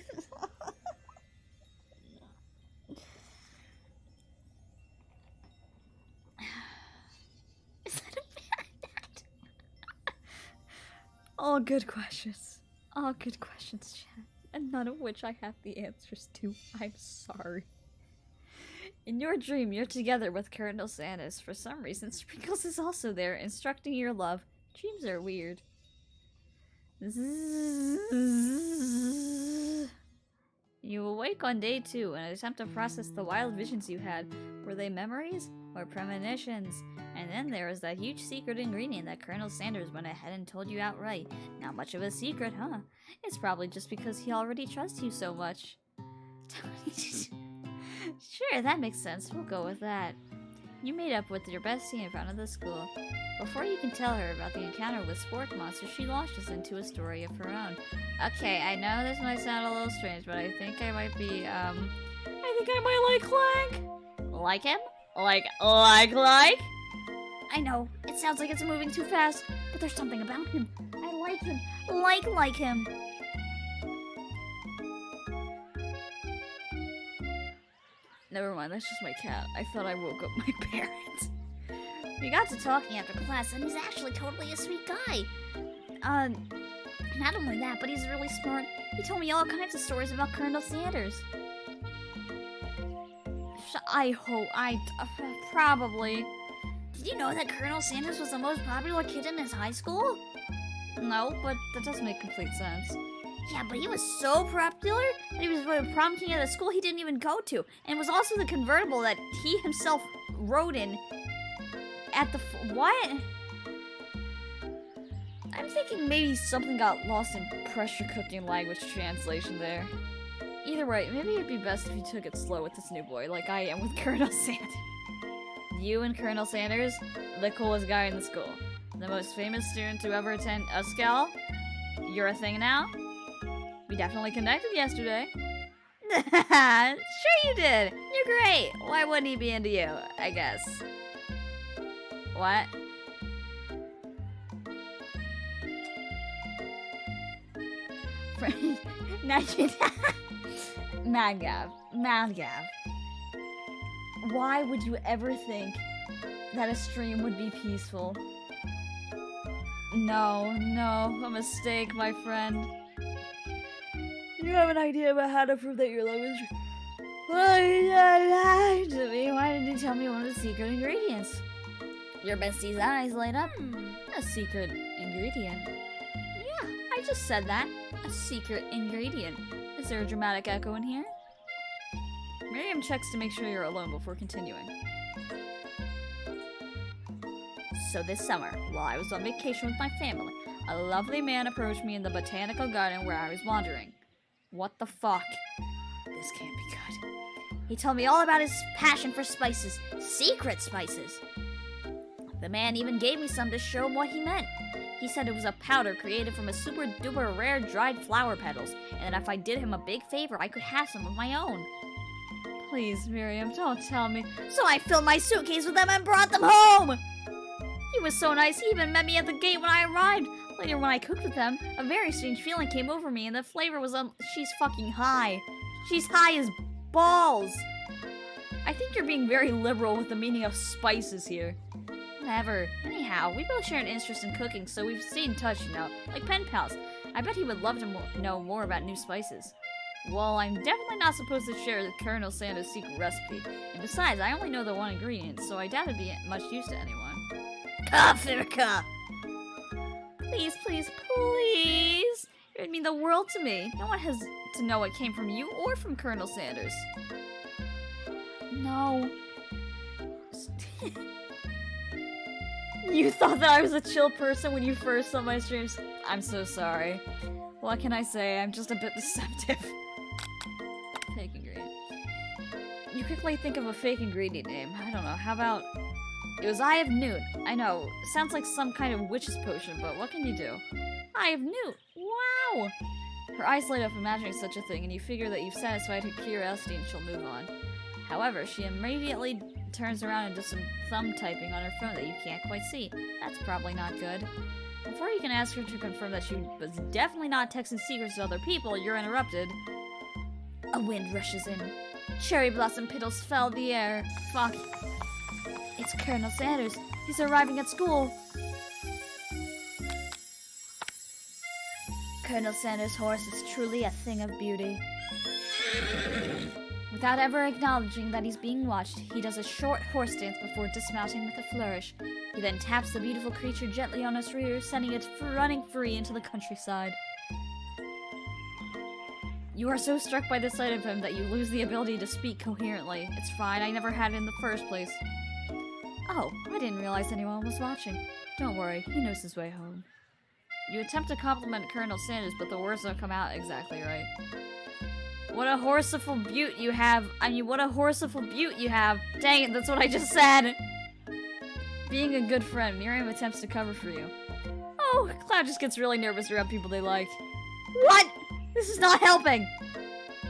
Speaker 1: Is that a bad? All good questions. All good questions, chat. And none of which I have the answers to. I'm sorry. In your dream, you're together with Colonel Sanders. For some reason, Sprinkles is also there, instructing your love. Dreams are weird. You awake on day 2 and attempt to process the wild visions you had. Were they memories or premonitions? And then there was that huge secret ingredient that Colonel Sanders went ahead and told you outright. Not much of a secret, huh? It's probably just because he already trusts you so much. Sure, that makes sense. We'll go with that. You meet up with your bestie in front of the school. Before you can tell her about the encounter with Sport Monster, she launches into a story of her own. Okay, I know this might sound a little strange, but I think I might be, I think I might like Clank. Like him? Like? I know, it sounds like it's moving too fast, but there's something about him. I like him. Like him. Never mind, that's just my cat. I thought I woke up my parents. We got to talking after class, and he's actually totally a sweet guy. Not only that, but he's really smart. He told me all kinds of stories about Colonel Sanders. Probably. Did you know that Colonel Sanders was the most popular kid in his high school? No, but that doesn't make complete sense. Yeah, but he was so popular that he was voted prom king at a school he didn't even go to. And it was also the convertible that he himself rode in at the... What? I'm thinking maybe something got lost in pressure cooking language translation there. Either way, maybe it'd be best if you took it slow with this new boy, like I am with Colonel Sanders. You and Colonel Sanders, the coolest guy in the school. The most famous student to ever attend USCAL. You're a thing now? We definitely connected yesterday. Sure you did. You're great. Why wouldn't he be into you, I guess? What? Madgav. Why would you ever think that a stream would be peaceful? No, a mistake, my friend. You have an idea about how to prove that your love is true. Why didn't you tell me one of the secret ingredients? Your bestie's eyes light up. A secret ingredient. Yeah, I just said that. A secret ingredient. Is there a dramatic echo in here? Miriam checks to make sure you're alone before continuing. So this summer, while I was on vacation with my family, a lovely man approached me in the botanical garden where I was wandering. What the fuck? This can't be good. He told me all about his passion for spices. Secret spices. The man even gave me some to show what he meant. He said it was a powder created from a super duper rare dried flower petals, and that if I did him a big favor, I could have some of my own. Please, Miriam, don't tell me. So I filled my suitcase with them and brought them home! He was so nice, he even met me at the gate when I arrived. Later, when I cooked with them, a very strange feeling came over me, and the flavor was she's fucking high. She's high as balls. I think you're being very liberal with the meaning of spices here. Whatever. Anyhow, we both share an interest in cooking, so we've stayed in touch, you know, like pen pals. I bet he would love to know more about new spices. Well, I'm definitely not supposed to share Colonel Sanders' secret recipe. And besides, I only know the one ingredient, so I doubt it'd be much use to anyone. Kafirka! Please, please, please! It would mean the world to me. No one has to know it came from you or from Colonel Sanders. No. You thought that I was a chill person when you first saw my streams? I'm so sorry. What can I say? I'm just a bit deceptive. Fake ingredient. You quickly think of a fake ingredient name. I don't know. How about... It was Eye of Newt. I know. Sounds like some kind of witch's potion, but what can you do? Eye of Newt. Wow! Her eyes light up imagining such a thing, and you figure that you've satisfied her curiosity and she'll move on. However, she immediately turns around and does some thumb typing on her phone that you can't quite see. That's probably not good. Before you can ask her to confirm that she was definitely not texting secrets to other people, you're interrupted. A wind rushes in. Cherry blossom petals fill the air. Fuck. It's Colonel Sanders. He's arriving at school. Colonel Sanders' horse is truly a thing of beauty. Without ever acknowledging that he's being watched, he does a short horse dance before dismounting with a flourish. He then taps the beautiful creature gently on its rear, sending it running free into the countryside. You are so struck by the sight of him that you lose the ability to speak coherently. It's fine, I never had it in the first place. Oh, I didn't realize anyone was watching. Don't worry, he knows his way home. You attempt to compliment Colonel Sanders, but the words don't come out exactly right. What a horseful beaut you have. What a horseful beaut you have. Dang it, that's what I just said. Being a good friend, Miriam attempts to cover for you. Oh, Cloud just gets really nervous around people they like. What? This is not helping.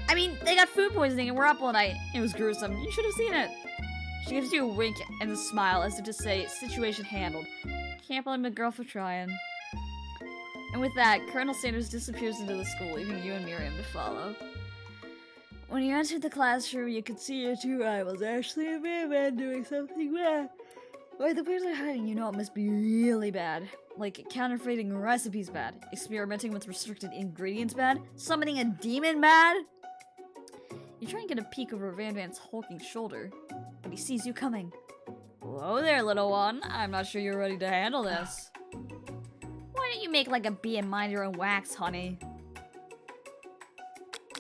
Speaker 1: I mean, they got food poisoning and we're up all night. It was gruesome. You should have seen it. She gives you a wink and a smile as if to say, situation handled. Can't blame the girl for trying. And with that, Colonel Sanders disappears into the school, leaving you and Miriam to follow. When you entered the classroom, you could see your two rivals, Ashley and Man doing something bad. By the place they're hiding, you know it must be really bad. Like counterfeiting recipes bad, experimenting with restricted ingredients bad, summoning a demon bad. You try and get a peek over Van Van's hulking shoulder, but he sees you coming. Whoa there, little one. I'm not sure you're ready to handle this. Why don't you make like a bee and mind your own wax, honey?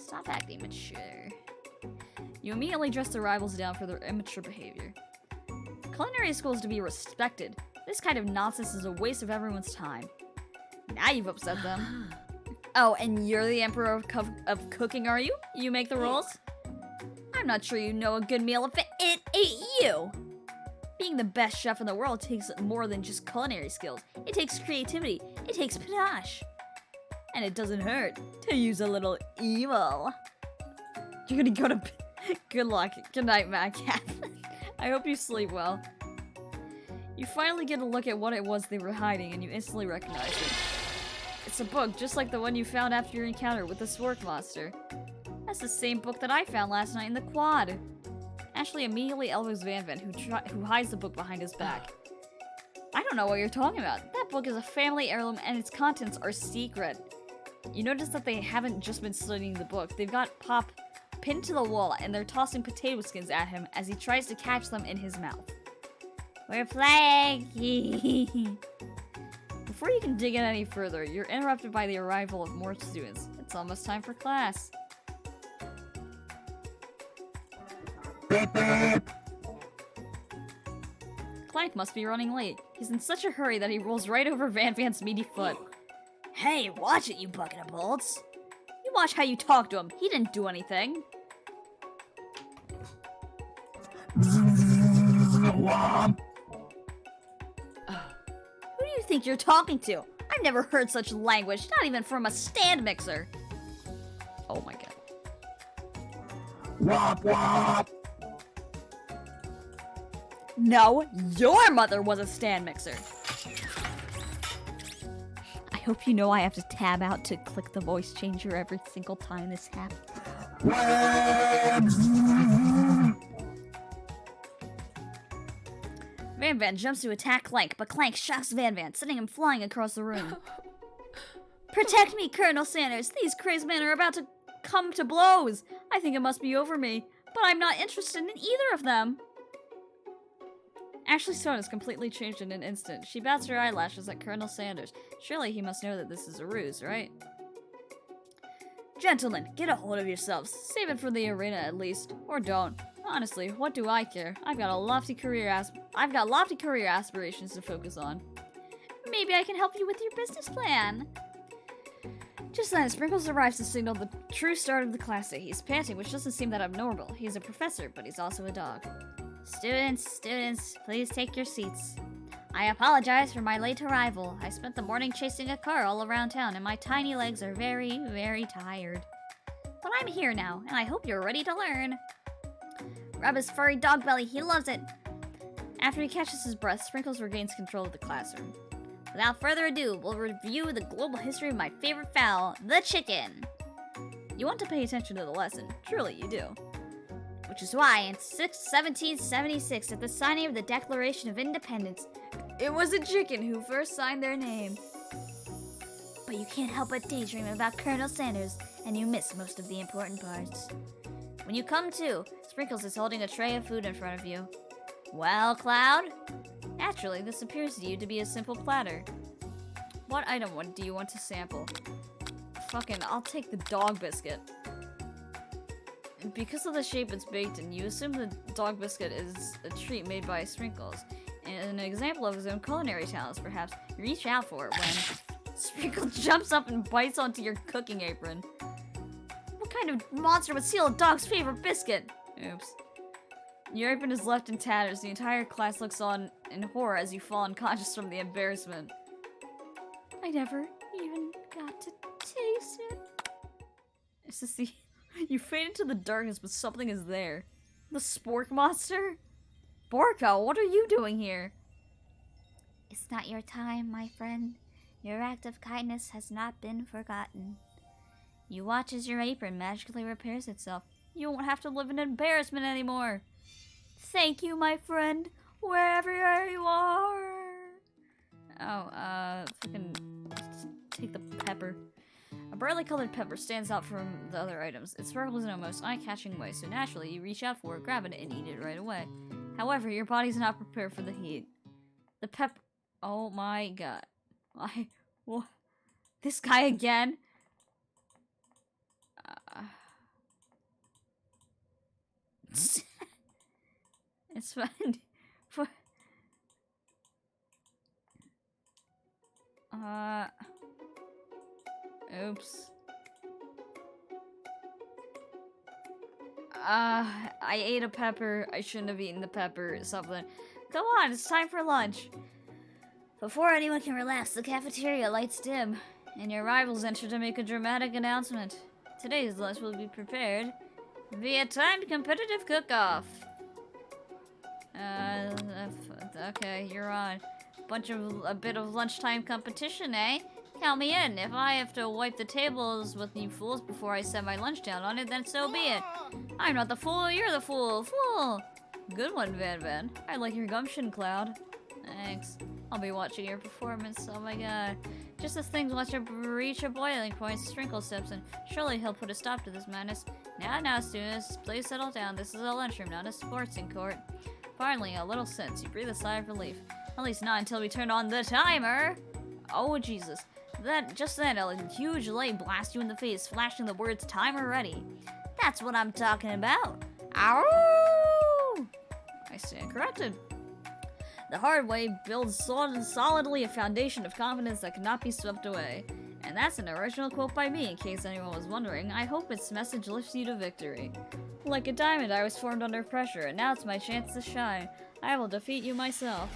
Speaker 1: Stop acting mature. You immediately dress the rivals down for their immature behavior. Culinary school is to be respected. This kind of nonsense is a waste of everyone's time. Now you've upset them. Oh, and you're the emperor of cooking, are you? You make the rules? I'm not sure you know a good meal if it ain't you. Being the best chef in the world takes more than just culinary skills. It takes creativity. It takes panache. And it doesn't hurt to use a little evil. You're gonna go to bed. Good luck. Good night, Matt Cat. I hope you sleep well. You finally get a look at what it was they were hiding, and you instantly recognize it. It's a book, just like the one you found after your encounter with the Swark Monster. That's the same book that I found last night in the quad. Ashley immediately elbows Van Van, who hides the book behind his back. I don't know what you're talking about. That book is a family heirloom, and its contents are secret. You notice that they haven't just been studying the book. They've got Pop pinned to the wall, and they're tossing potato skins at him as he tries to catch them in his mouth. We're playing! Before you can dig in any further, you're interrupted by the arrival of more students. It's almost time for class.
Speaker 2: Beep, beep.
Speaker 1: Clank must be running late. He's in such a hurry that he rolls right over Van Van's meaty foot. Hey, watch it, you bucket of bolts. You watch how you talk to him. He didn't do anything.
Speaker 2: Womp.
Speaker 1: Who do you think you're talking to? I've never heard such language, not even from a stand mixer. Oh my god.
Speaker 2: Womp womp.
Speaker 1: No, your mother was a stand mixer. I hope you know I have to tab out to click the voice changer every single time this happens. Van Van jumps to attack Clank, but Clank shocks Van Van, sending him flying across the room. Protect me, Colonel Sanders! These crazed men are about to come to blows! I think it must be over me, but I'm not interested in either of them! Ashley's tone has completely changed in an instant. She bats her eyelashes at Colonel Sanders. Surely he must know that this is a ruse, right? Gentlemen, get a hold of yourselves. Save it for the arena at least. Or don't. Honestly, what do I care? I've got lofty career aspirations to focus on. Maybe I can help you with your business plan. Just then, Sprinkles arrives to signal the true start of the class day. He's panting, which doesn't seem that abnormal. He's a professor, but he's also a dog. Students, please take your seats. I apologize for my late arrival. I spent the morning chasing a car all around town, and my tiny legs are very, very tired. But I'm here now, and I hope you're ready to learn. Rub his furry dog belly, he loves it. After he catches his breath, Sprinkles regains control of the classroom. Without further ado, we'll review the global history of my favorite fowl, the chicken. You want to pay attention to the lesson, truly you do. Which is why in 1776, at the signing of the Declaration of Independence, it was a chicken who first signed their name. But you can't help but daydream about Colonel Sanders, and you miss most of the important parts. When you come to, Sprinkles is holding a tray of food in front of you. Well, Cloud? Naturally, this appears to you to be a simple platter. What item do you want to sample? Fucking, I'll take the dog biscuit. Because of the shape it's baked in, you assume the dog biscuit is a treat made by Sprinkles. And an example of his own culinary talents, perhaps. You reach out for it when Sprinkles jumps up and bites onto your cooking apron. What kind of monster would steal a dog's favorite biscuit? Oops. Your apron is left in tatters. The entire class looks on in horror as you fall unconscious from the embarrassment. I never even got to taste it. It's just the... You fade into the darkness, but something is there. The spork monster? Borko, what are you doing here?
Speaker 3: It's not your time, my friend. Your act of kindness has not been forgotten.
Speaker 1: You watch as your apron magically repairs itself. You won't have to live in embarrassment anymore. Thank you, my friend, wherever you are. Oh, fucking take the pepper. A brightly colored pepper stands out from the other items. It sparkles in a most eye-catching way, so naturally you reach out for it, grab it, and eat it right away. However, your body's not prepared for the heat. The pepper... Oh my god. What? This guy again? It's fine. Oops. I ate a pepper. I shouldn't have eaten the pepper. Something. Come on, it's time for lunch. Before anyone can relax, the cafeteria lights dim, and your rivals enter to make a dramatic announcement. Today's lunch will be prepared via timed competitive cook-off. Okay, you're on. A bit of lunchtime competition, eh? Count me in. If I have to wipe the tables with you fools before I set my lunch down on it, then so be it. I'm not the fool, you're the fool. Fool! Good one, Van Van. I like your gumption, Cloud. Thanks. I'll be watching your performance. Oh my god. Just as things watch reach a boiling point, Sprinkle steps in. Surely he'll put a stop to this madness. Now, students, please settle down. This is a lunchroom, not a sporting court. Finally, a little sense. You breathe a sigh of relief. At least not until we turn on the timer. Oh, Jesus. Just then, a huge light blasts you in the face, flashing the words timer ready. That's what I'm talking about. Ow! I stand corrected. The hard way builds solidly a foundation of confidence that cannot be swept away. And that's an original quote by me, in case anyone was wondering. I hope its message lifts you to victory. Like a diamond, I was formed under pressure, and now it's my chance to shine. I will defeat you myself.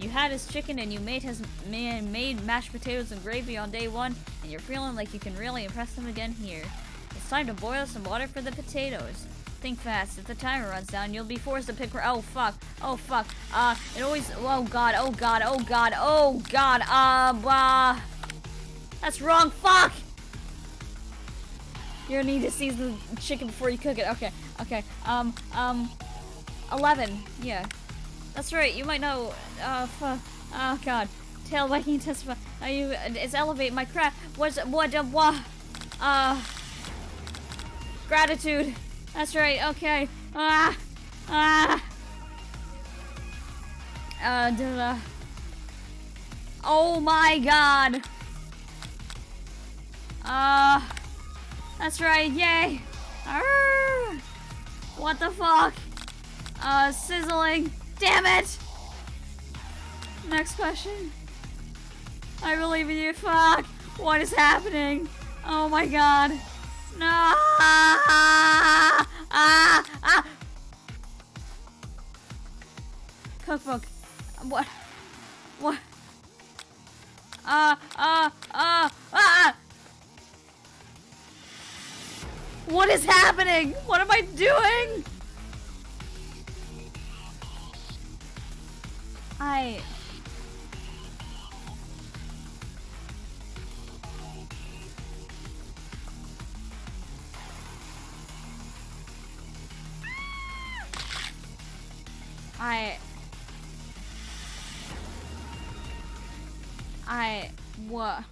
Speaker 1: You had his chicken and you made mashed potatoes and gravy on day one, and you're feeling like you can really impress them again here. It's time to boil some water for the potatoes. Think fast. If the timer runs down, you'll be forced to pick. Oh fuck. Oh fuck. It always. Oh god. Oh god. Oh god. Oh god. That's wrong. Fuck! You're gonna need to season the chicken before you cook it. Okay, okay. 11. Yeah. That's right. You might know. Oh god. Tail wagging testify. It's elevate my craft. Gratitude. That's right. Okay. Oh my god. That's right. Yay. What the fuck? Sizzling. Damn it. Next question. I believe in you. Fuck. What is happening? Oh my god. No. Cookbook. What? What? What is happening? What am I doing? What?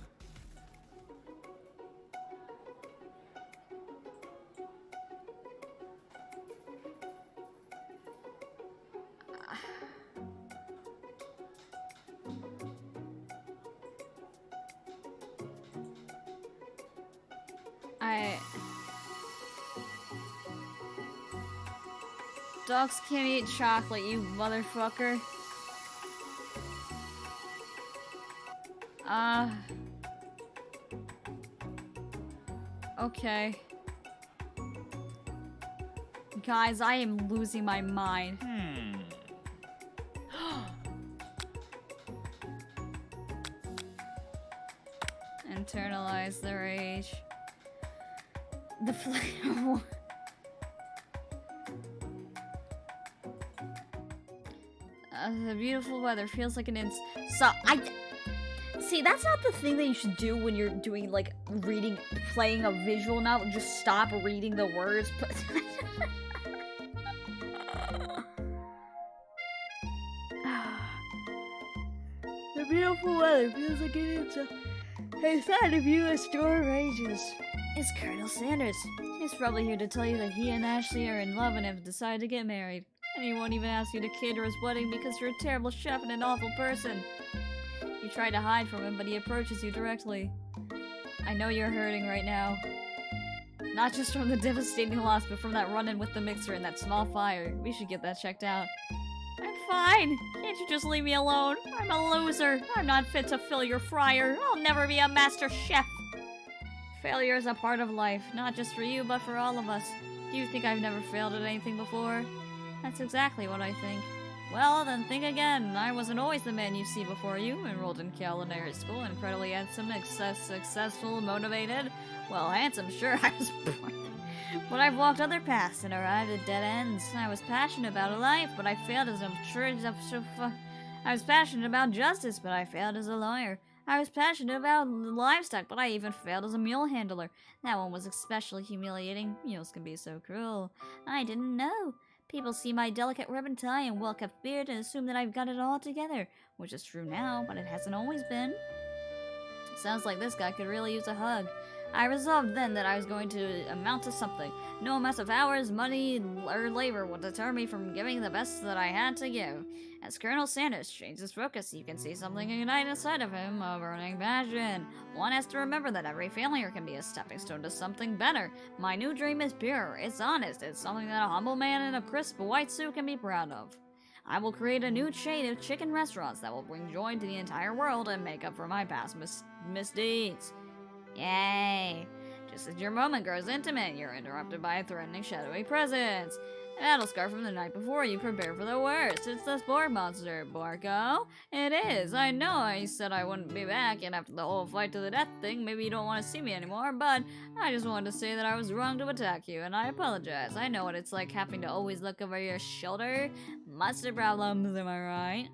Speaker 1: Dogs can't eat chocolate, you motherfucker. Okay. Guys, I am losing my mind. Internalize the rage. The flame. The beautiful weather feels like an So see, that's not the thing that you should do when you're doing like playing a visual novel. Just stop reading the words. The beautiful weather feels like an inside of you a storm rages. It's Colonel Sanders. He's probably here to tell you that he and Ashley are in love and have decided to get married. And he won't even ask you to cater his wedding because you're a terrible chef and an awful person. You try to hide from him, but he approaches you directly. I know you're hurting right now. Not just from the devastating loss, but from that run-in with the mixer and that small fire. We should get that checked out. I'm fine. Can't you just leave me alone? I'm a loser. I'm not fit to fill your fryer. I'll never be a master chef. Failure is a part of life, not just for you, but for all of us. Do you think I've never failed at anything before? That's exactly what I think. Well, then think again. I wasn't always the man you see before you. Enrolled in culinary school, incredibly handsome, successful, motivated. Well, handsome, sure, I was born. But I've walked other paths and arrived at dead ends. I was passionate about life, but I failed as a I was passionate about justice, but I failed as a lawyer. I was passionate about livestock, but I even failed as a mule handler. That one was especially humiliating. Mules can be so cruel. I didn't know. People see my delicate ribbon tie and well-kept beard and assume that I've got it all together, which is true now, but it hasn't always been. Sounds like this guy could really use a hug. I resolved then that I was going to amount to something. No amount of hours, money, or labor would deter me from giving the best that I had to give. As Colonel Sanders changed his focus, you can see something ignite inside of him, a burning passion. One has to remember that every failure can be a stepping stone to something better. My new dream is pure, it's honest, it's something that a humble man in a crisp white suit can be proud of. I will create a new chain of chicken restaurants that will bring joy to the entire world and make up for my past misdeeds. Yay! Just as your moment grows intimate, you're interrupted by a threatening, shadowy presence. A battle scar from the night before, you prepare for the worst. It's the spore monster, Borko. It is. I know I said I wouldn't be back, and after the whole fight to the death thing, maybe you don't want to see me anymore, but I just wanted to say that I was wrong to attack you, and I apologize. I know what it's like having to always look over your shoulder. Monster problems, am I right?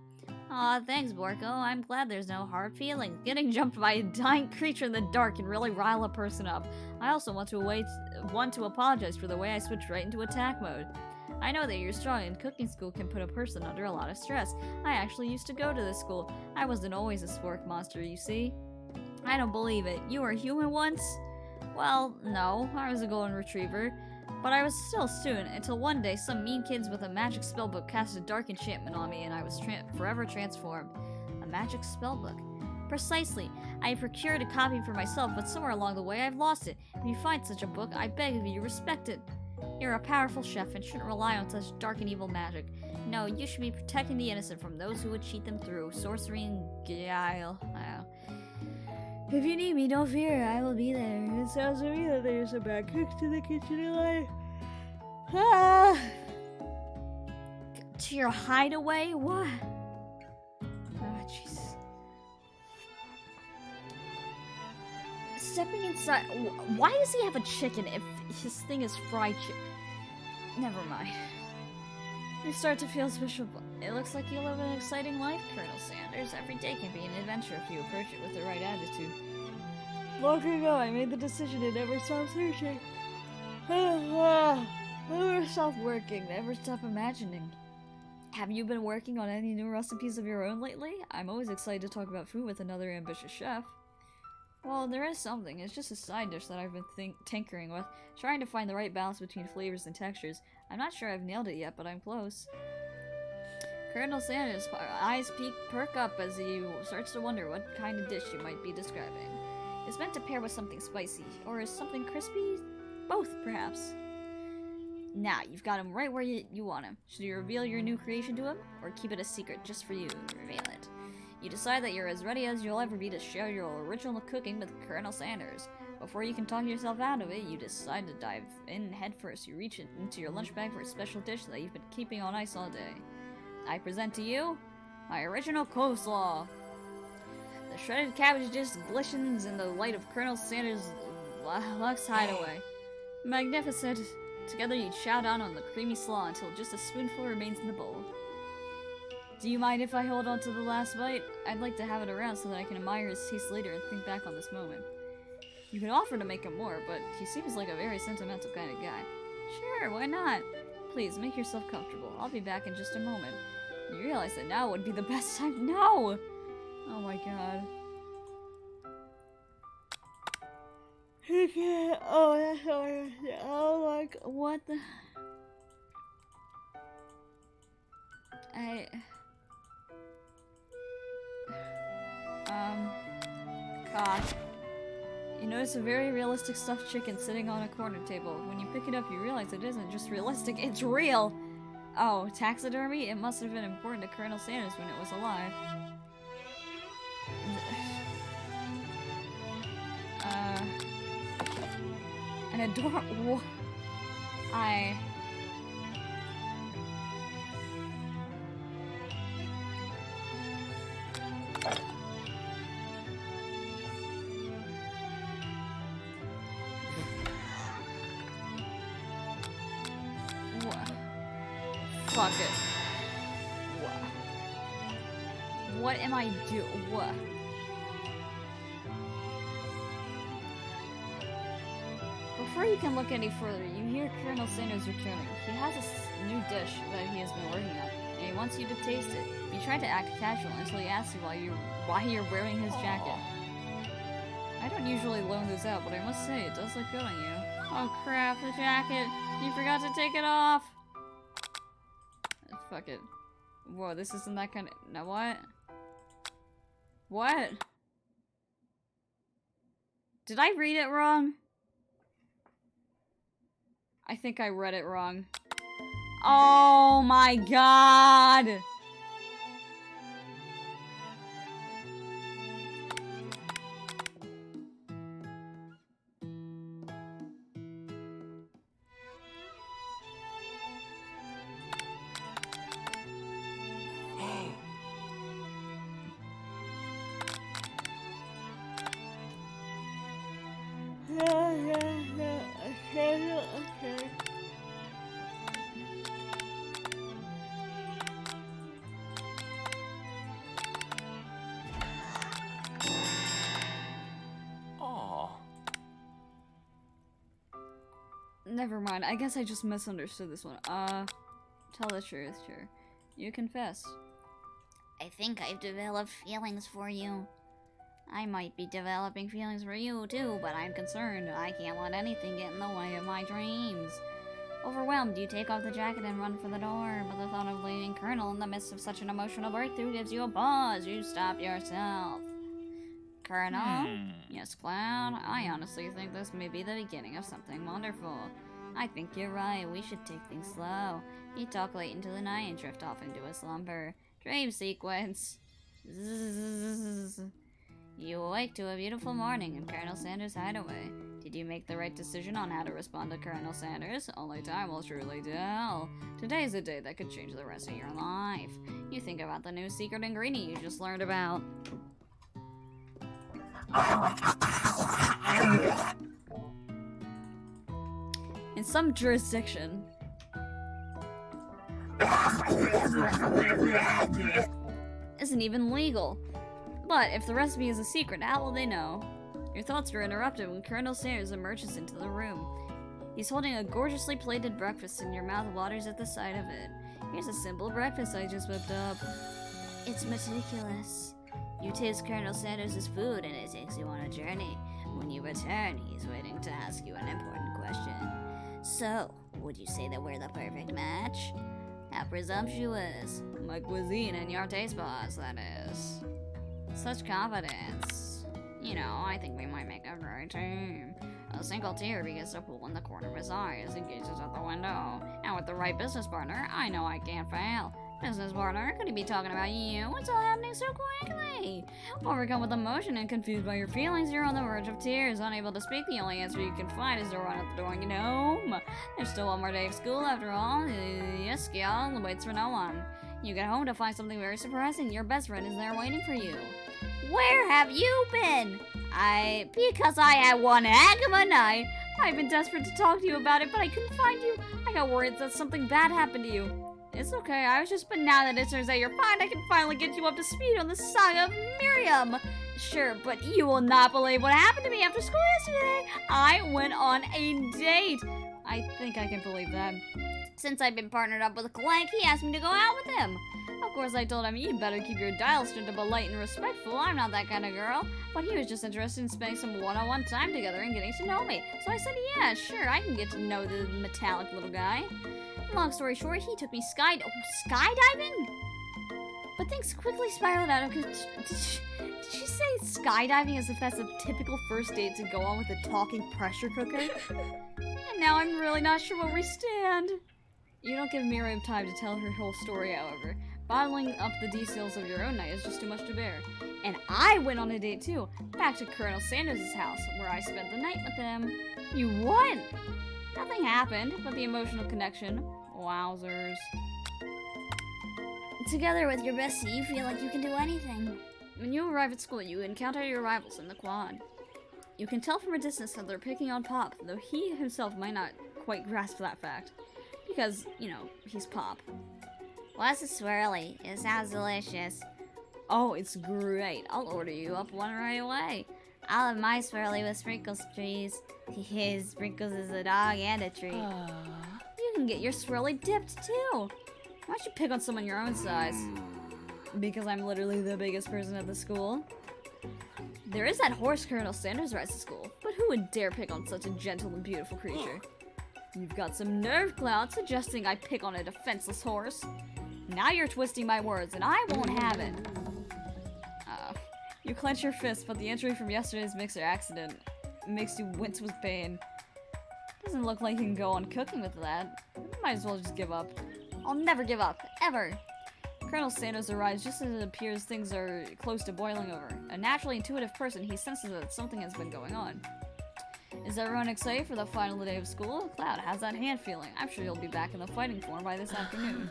Speaker 1: Aw, thanks, Borko. I'm glad there's no hard feelings. Getting jumped by a giant creature in the dark can really rile a person up. I also want to apologize for the way I switched right into attack mode. I know that you're strong and cooking school can put a person under a lot of stress. I actually used to go to this school. I wasn't always a spork monster, you see. I don't believe it. You were human once? Well, no. I was a golden retriever. But I was still a student until one day some mean kids with a magic spellbook cast a dark enchantment on me and I was forever transformed. A magic spellbook. Precisely. I procured a copy for myself, but somewhere along the way I've lost it. If you find such a book, I beg of you to respect it. You're a powerful chef and shouldn't rely on such dark and evil magic. No, you should be protecting the innocent from those who would cheat them through sorcery and guile. If you need me, don't fear, I will be there. It sounds to me that there's a bad cook to the kitchen alive. Ah! To your hideaway? What? Oh, Jesus. Stepping inside. Why does he have a chicken if his thing is fried chicken? Never mind. You start to feel special. It looks like you live an exciting life, Colonel Sanders. Every day can be an adventure if you approach it with the right attitude. Long ago, I made the decision to never stop searching. Never stop working, never stop imagining. Have you been working on any new recipes of your own lately? I'm always excited to talk about food with another ambitious chef. Well, there is something. It's just a side dish that I've been tinkering with, trying to find the right balance between flavors and textures. I'm not sure I've nailed it yet, but I'm close. Colonel Sanders' eyes perk up as he starts to wonder what kind of dish you might be describing. It's meant to pair with something spicy, or is something crispy? Both, perhaps. Now, you've got him right where you want him. Should you reveal your new creation to him, or keep it a secret just for you? Reveal it. You decide that you're as ready as you'll ever be to share your original cooking with Colonel Sanders. Before you can talk yourself out of it, you decide to dive in head first. You reach into your lunch bag for a special dish that you've been keeping on ice all day. I present to you my original coleslaw. The shredded cabbage just glistens in the light of Colonel Sanders' luxe hideaway. Magnificent. Together you chow down on the creamy slaw until just a spoonful remains in the bowl. Do you mind if I hold on to the last bite? I'd like to have it around so that I can admire his taste later and think back on this moment. You could offer to make him more, but he seems like a very sentimental kind of guy. Sure, why not? Please, make yourself comfortable. I'll be back in just a moment. You realize that now would be the best time- No! Oh my god. Okay, oh, that's sorry. Oh my god, what the... God. You notice a very realistic stuffed chicken sitting on a corner table. When you pick it up, you realize it isn't just realistic, it's real! Oh, taxidermy? It must have been important to Colonel Sanders when it was alive. An adorable... Fuck it. What am I doing? What? Before you can look any further, you hear Colonel Sanders returning. He has a new dish that he has been working on, and he wants you to taste it. You try to act casual until he asks you why you're wearing his jacket. I don't usually loan those out, but I must say, it does look good on you. Oh crap, the jacket! You forgot to take it off! Fuck it. Whoa, this isn't that kind of... Now what? What? Did I read it wrong? I think I read it wrong. Oh my god! Okay. Never mind. I guess I just misunderstood this one. Tell the truth, sure. You confess.
Speaker 3: I think I've developed feelings for you. I might be developing feelings for you too, but I'm concerned. I can't let anything get in the way of my dreams. Overwhelmed, you take off the jacket and run for the door, but the thought of leaving Colonel in the midst of such an emotional breakthrough gives you a pause. You stop yourself. Colonel? Yes, Cloud? I honestly think this may be the beginning of something wonderful. I think you're right. We should take things slow. You talk late into the night and drift off into a slumber. Dream sequence. Zzz. You awake to a beautiful morning in Colonel Sanders' hideaway. Did you make the right decision on how to respond to Colonel Sanders? Only time will truly tell. Today's a day that could change the rest of your life. You think about the new secret ingredient you just learned about.
Speaker 1: In some jurisdiction, isn't even legal. But if the recipe is a secret, how will they know? Your thoughts are interrupted when Colonel Sanders emerges into the room. He's holding a gorgeously plated breakfast and your mouth waters at the sight of it. Here's a simple breakfast I just whipped up.
Speaker 3: It's meticulous. You taste Colonel Sanders' food and it takes you on a journey. When you return, he's waiting to ask you an important question. So, would you say that we're the perfect match? How presumptuous.
Speaker 1: My cuisine and your taste buds, that is.
Speaker 3: Such confidence. You know, I think we might make a great team. A single tear begins to pool in the corner of his eye as he gazes out the window. And with the right business partner, I know I can't fail. Business partner, could he be talking about you? What's all happening so quickly? Overcome with emotion and confused by your feelings, you're on the verge of tears. Unable to speak, the only answer you can find is to run out the door and get home. There's still one more day of school after all. Yes, Gil waits for no one. You get home to find something very surprising. Your best friend is there waiting for you. Where have you been? Because I had one heck of a night. I've been desperate to talk to you about it, but I couldn't find you. I got worried that something bad happened to you. It's okay, but now that it turns out you're fine, I can finally get you up to speed on the saga of Miriam. Sure, but you will not believe what happened to me after school yesterday. I went on a date. I think I can believe that. Since I've been partnered up with Clank, he asked me to go out with him. Of course, I told him you'd better keep your dial straight but polite and respectful. I'm not that kind of girl. But he was just interested in spending some one-on-one time together and getting to know me. So I said, yeah, sure, I can get to know the metallic little guy. Long story short, he took me skydiving? But things quickly spiraled out of control. Did she say skydiving as if that's a typical first date to go on with a talking pressure cooker? And now I'm really not sure where we stand. You don't give Miriam time to tell her whole story, however. Bottling up the details of your own night is just too much to bear. And I went on a date too, back to Colonel Sanders' house, where I spent the night with him. You what? Nothing happened, but the emotional connection. Wowzers. Together with your bestie, you feel like you can do anything.
Speaker 1: When you arrive at school, you encounter your rivals in the quad. You can tell from a distance that they're picking on Pop, though he himself might not quite grasp that fact. Because, you know, he's Pop.
Speaker 3: What's a swirly? It sounds delicious.
Speaker 1: Oh, it's great. I'll order you up one right away.
Speaker 3: I'll have my swirly with sprinkles, please. Sprinkles is a dog and a treat.
Speaker 1: You can get your swirly dipped, too. Why don't you pick on someone your own size? Because I'm literally the biggest person at the school. There is that horse Colonel Sanders rides to school, but who would dare pick on such a gentle and beautiful creature? You've got some nerve, Cloud, suggesting I pick on a defenseless horse. Now you're twisting my words, and I won't have it. You clench your fist, but the injury from yesterday's mixer accident makes you wince with pain. Doesn't look like you can go on cooking with that. Might as well just give up. I'll never give up, ever. Colonel Sanders arrives just as it appears things are close to boiling over. A naturally intuitive person, he senses that something has been going on. Is everyone excited for the final day of school? Cloud, how's that hand feeling? I'm sure you'll be back in the fighting form by this afternoon.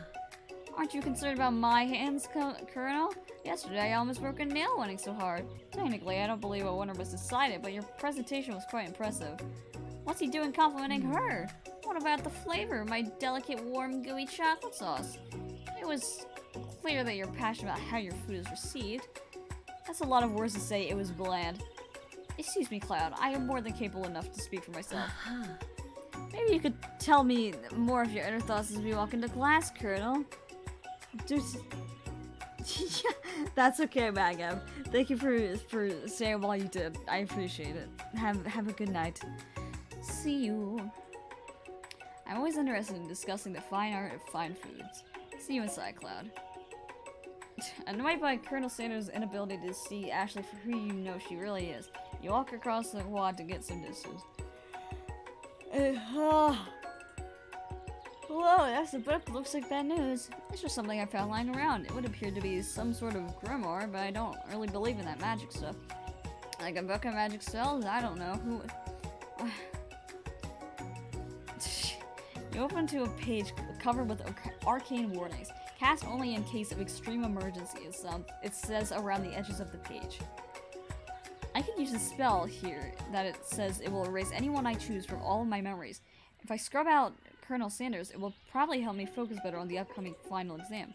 Speaker 1: Aren't you concerned about my hands, Colonel? Yesterday I almost broke a nail running so hard. Technically, I don't believe a winner was decided, but your presentation was quite impressive. What's he doing complimenting her? What about the flavor? My delicate, warm, gooey chocolate sauce. It was clear that you're passionate about how your food is received. That's a lot of words to say it was bland. Excuse me, Cloud. I am more than capable enough to speak for myself. Maybe you could tell me more of your inner thoughts as we walk into class, Colonel. That's okay, Magab. Thank you for saying all you did. I appreciate it. Have a good night. See you. I'm always interested in discussing the fine art of fine foods. See you inside, Cloud. Annoyed by Colonel Sanders' inability to see Ashley for who you know she really is, you walk across the quad to get some distance. Hello, that's the book. Looks like bad news. It's just something I found lying around. It would appear to be some sort of grimoire, but I don't really believe in that magic stuff. Like a book of magic spells? I don't know. Who... You open to a page covered with arcane warnings. Cast only in case of extreme emergency, it says around the edges of the page. I can use a spell here that it says it will erase anyone I choose from all of my memories. If I scrub out Colonel Sanders, it will probably help me focus better on the upcoming final exam.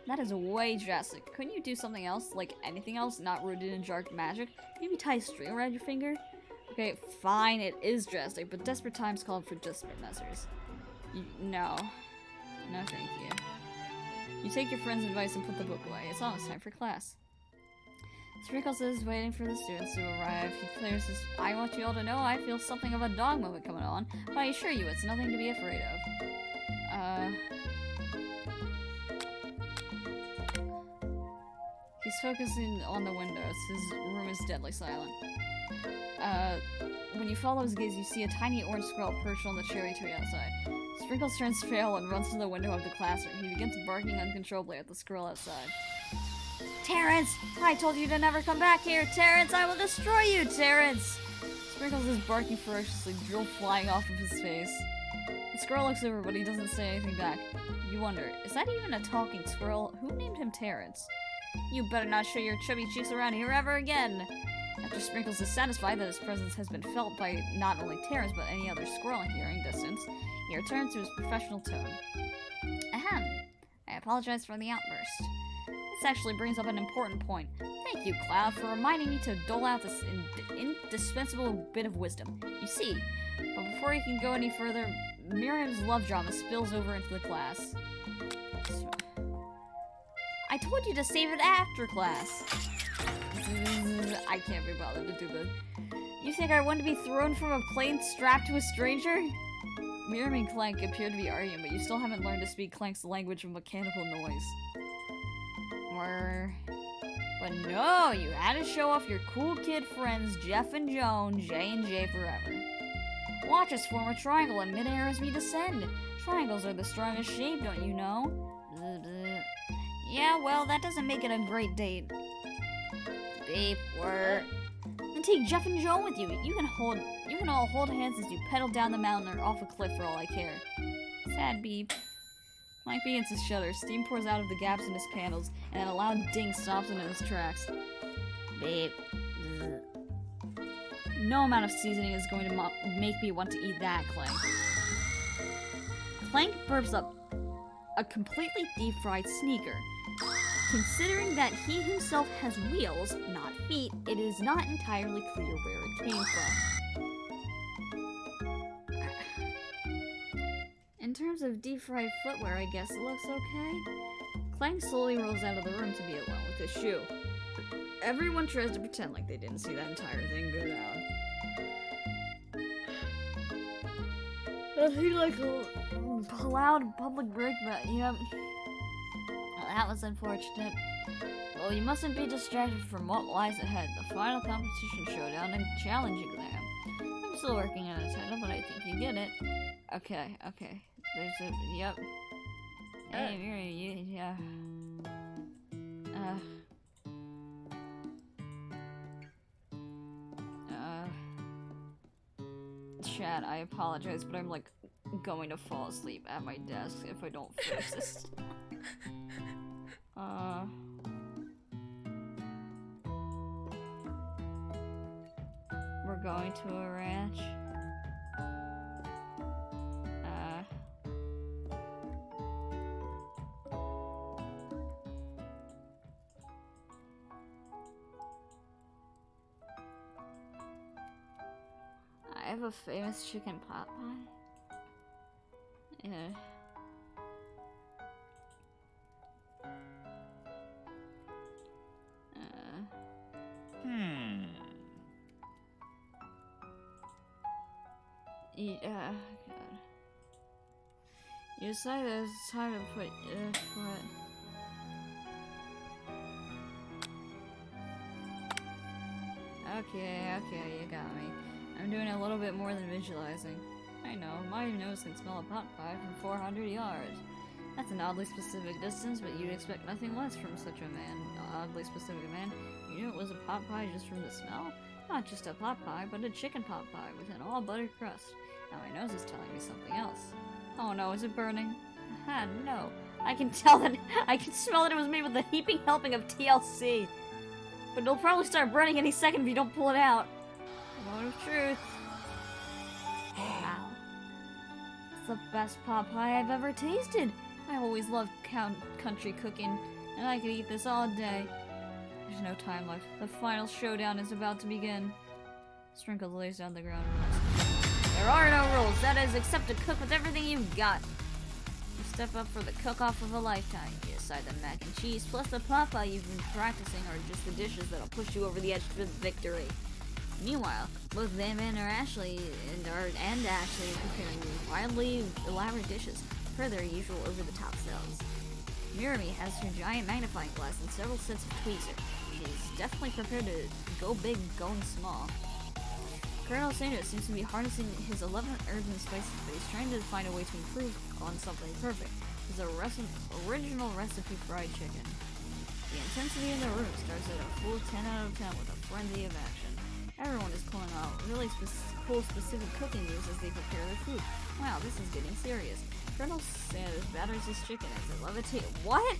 Speaker 1: That is way drastic. Couldn't you do something else, like anything else not rooted in dark magic? Maybe tie a string around your finger? Okay, fine, it is drastic, but desperate times call for desperate measures. No, thank you. You take your friend's advice and put the book away. It's almost time for class. Sprinkles is waiting for the students to arrive. He clears his... I want you all to know I feel something of a dog moment coming on, but I assure you it's nothing to be afraid of. He's focusing on the windows. His room is deadly silent. When you follow his gaze, you see a tiny orange squirrel perched on the cherry tree outside. Sprinkles turns pale and runs to the window of the classroom. He begins barking uncontrollably at the squirrel outside. Terrence! I told you to never come back here! Terrence, I will destroy you, Terrence! Sprinkles is barking ferociously, drool flying off of his face. The squirrel looks over, but he doesn't say anything back. You wonder, is that even a talking squirrel? Who named him Terrence? You better not show your chubby cheeks around here ever again! After Sprinkles is satisfied that his presence has been felt by not only Terrence, but any other squirrel in hearing distance, he returns to his professional tone. Ahem. I apologize for the outburst. This actually brings up an important point. Thank you, Cloud, for reminding me to dole out this indispensable bit of wisdom. You see, but before you can go any further, Miriam's love drama spills over into the class. I told you to save it after class. I can't be bothered to do this. You think I want to be thrown from a plane strapped to a stranger? Miriam and Clank appear to be arguing, but you still haven't learned to speak Clank's language of mechanical noise. But no, you had to show off your cool kid friends Jeff and Joan, J and J forever. Watch us form a triangle in midair as we descend. Triangles are the strongest shape, don't you know? Yeah, well, that doesn't make it a great date. Beep, Then take Jeff and Joan with you. You can all hold hands as you pedal down the mountain or off a cliff for all I care. Sad beep. Mike begins to shudder. Steam pours out of the gaps in his panels, and a loud ding stops him in his tracks. Beep. No amount of seasoning is going to make me want to eat that, Clank. Clank burps up a completely deep-fried sneaker. Considering that he himself has wheels, not feet, it is not entirely clear where it came from. In terms of deep-fried footwear, I guess it looks okay. Clank slowly rolls out of the room to be alone with his shoe. Everyone tries to pretend like they didn't see that entire thing go down. Nothing like a loud public break, but yep. Well, that was unfortunate. Well, you mustn't be distracted from what lies ahead. The final competition showdown and challenge exam. I'm still working on a title, but I think you get it. Okay. There's a... Yep. Hey, Miri, yeah. Chad, I apologize, but I'm, like, going to fall asleep at my desk if I don't fix this. We're going to a ranch. I have a famous chicken pot pie. Yeah. Yeah, God. You decided it's time to put your foot. Okay, you got me. I'm doing a little bit more than visualizing. I know, my nose can smell a pot pie from 400 yards. That's an oddly specific distance, but you'd expect nothing less from such a man. Oddly specific man. You knew it was a pot pie just from the smell? Not just a pot pie, but a chicken pot pie with an all butter crust. Now my nose is telling me something else. Oh no, is it burning? Ah, no. I can tell that- I can smell that it was made with a heaping helping of TLC. But it'll probably start burning any second if you don't pull it out. Moment of truth. Wow. It's the best pot pie I've ever tasted. I always loved country cooking, and I could eat this all day. There's no time left. The final showdown is about to begin. Sprinkles lays down the ground and rests. There are no rules, that is, except to cook with everything you've got. You step up for the cook-off of a lifetime. You decide the mac and cheese plus the pot pie you've been practicing are just the dishes that'll push you over the edge to victory. Meanwhile, both them and Ashley are preparing wildly elaborate dishes per their usual over-the-top selves. Mirami has her giant magnifying glass and several sets of tweezers. She's definitely prepared to go big, going small. Colonel Sando seems to be harnessing his 11 herbs and spices, but he's trying to find a way to improve on something perfect. His original recipe fried chicken. The intensity in the room starts at a full 10 out of 10 with a frenzy of action. Everyone is pulling out really cool specific cooking moves as they prepare their food. Wow, this is getting serious. Colonel Sanders batters his chicken as it levitates. What?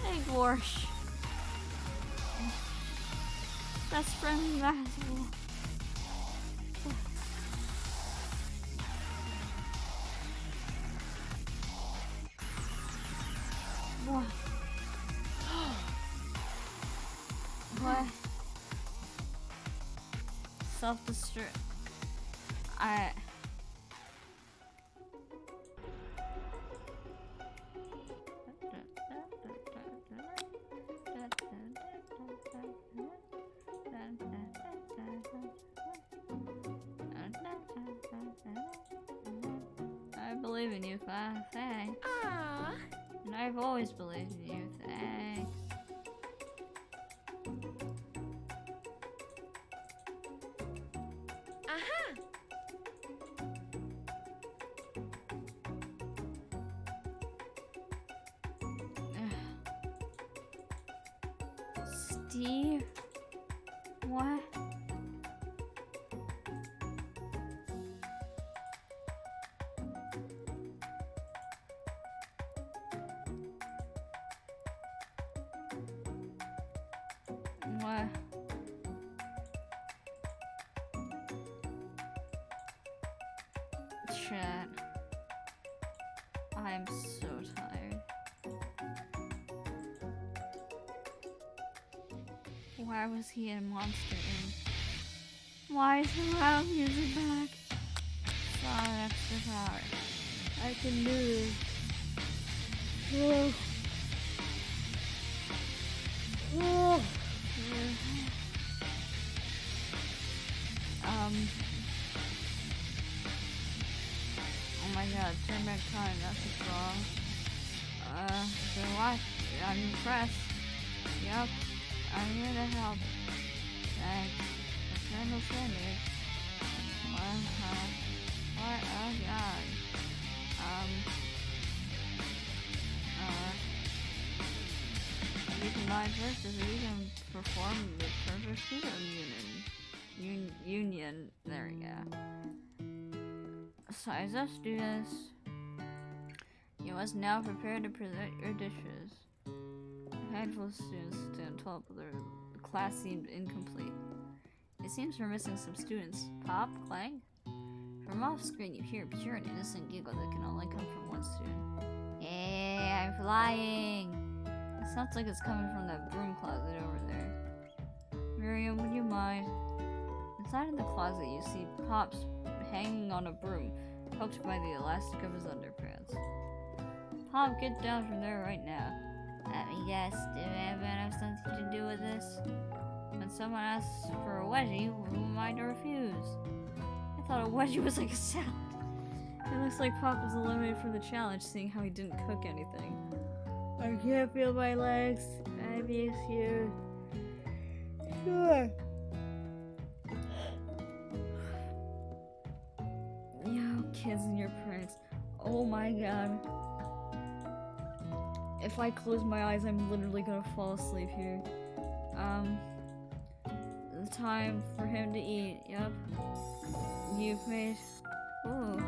Speaker 1: Hey, Gorsh. Best friend Basil. What? What? Self-destruct. I believe in you, thanks. And I've always believed in you, thanks. Steve? What? What? Chat. I'm so tired. Why was he in Monster Inc? Why is the loud music back? Saw an extra power. I can do this. Oh. Oh. Oh my god, turn back time, that's what's wrong. So what? I'm impressed. Yup, I'm here to help. Thanks. Colonel Sanders. What? Oh god. You can buy first as you can perform the perfect pseudo union. There we go. Size up, students. You must now prepare to present your dishes. A handful of students stand tall, but their class seemed incomplete. It seems we're missing some students. Pop? Clang? From off screen, you hear a pure and innocent giggle that can only come from one student. Hey, I'm flying! It sounds like it's coming from that broom closet over there. Miriam, would you mind? Inside of the closet, you see Pops hanging on a broom. poked by the elastic of his underpants. Pop, get down from there right now. Let me guess, did it have something to do with this? When someone asks for a wedgie, who am I to refuse? I thought a wedgie was like a salad. It looks like Pop was eliminated from the challenge, seeing how he didn't cook anything. I can't feel my legs. I miss you. Sure. Yo, kids and your pranks. Oh my god. If I close my eyes, I'm literally gonna fall asleep here. The time for him to eat. Yep. You've made. Ooh.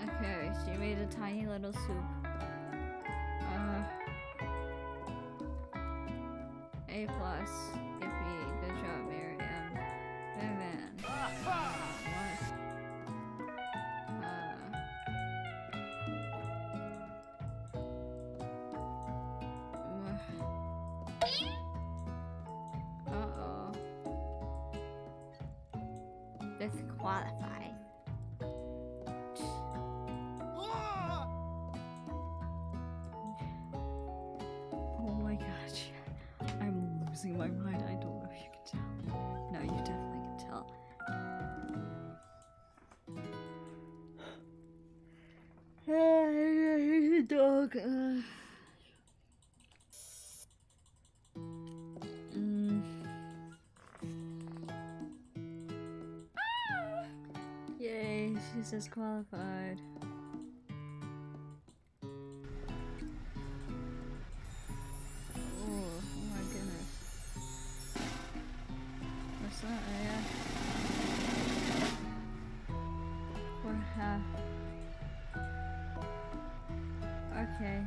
Speaker 1: Okay, she made a tiny little soup. A plus. Yippee. Good job, Miriam. Batman. Uh-oh. Disqualified. Oh my gosh. I'm losing my mind. I don't know if you can tell. No, you definitely can tell. Dog. Yay, she's disqualified. Oh my goodness. What's that? Or half. Okay.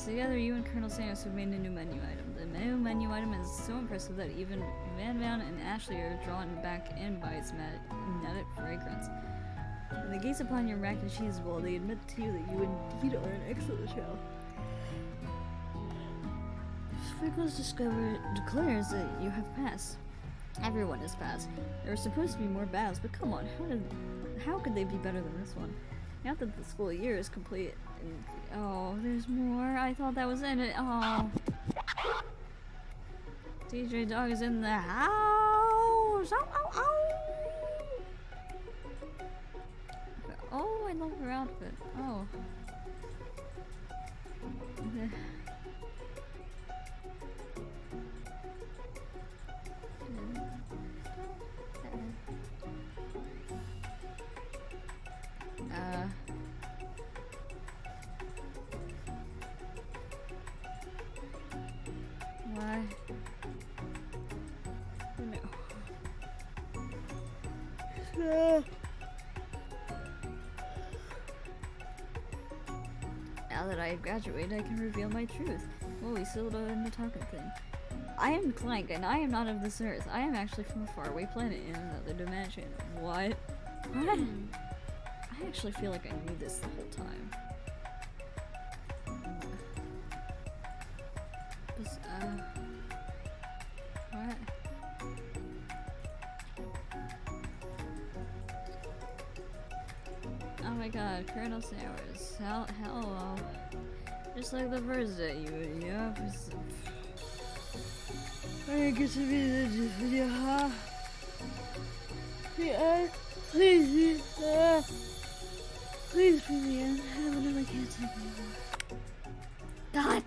Speaker 1: Together, you and Colonel Sanders have made a new menu item. The new menu item is so impressive that even Van and Ashley are drawn back in by its magnetic fragrance. When they gaze upon your mac and cheese bowl, they admit to you that you indeed are an excellent chef. Sprinkles declares that you have passed. Everyone has passed. There were supposed to be more battles, but come on, how could they be better than this one? Now that the school year is complete, and oh, there's more. I thought that was in it. Oh, DJ Dog is in the house. Ow, ow, ow. Oh, I love her outfit. Oh. Why? No. Now that I have graduated, I can reveal my truth. Whoa, we still don't end the talking thing. I am Clank, and I am not of this earth. I am actually from a faraway planet in another dimension. What? What? I actually feel like I knew this the whole time. What? Oh my god, Colonel Sanders. Hello. Just like the first day, you I get to be the video, huh? Yeah, please, please bring me in. I literally can't take anymore. God.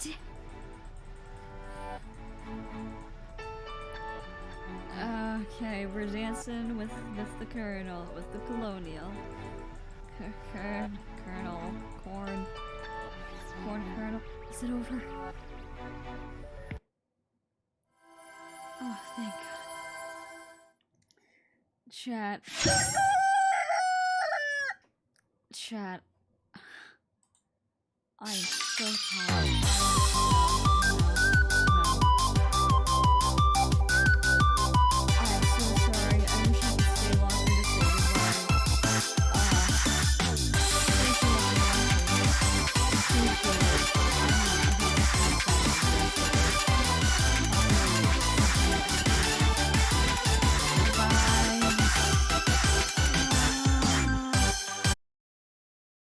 Speaker 1: Okay, we're dancing with the colonel, with the colonial. Colonel, corn colonel. Is it over? Oh, thank God. Chat. I am so tired.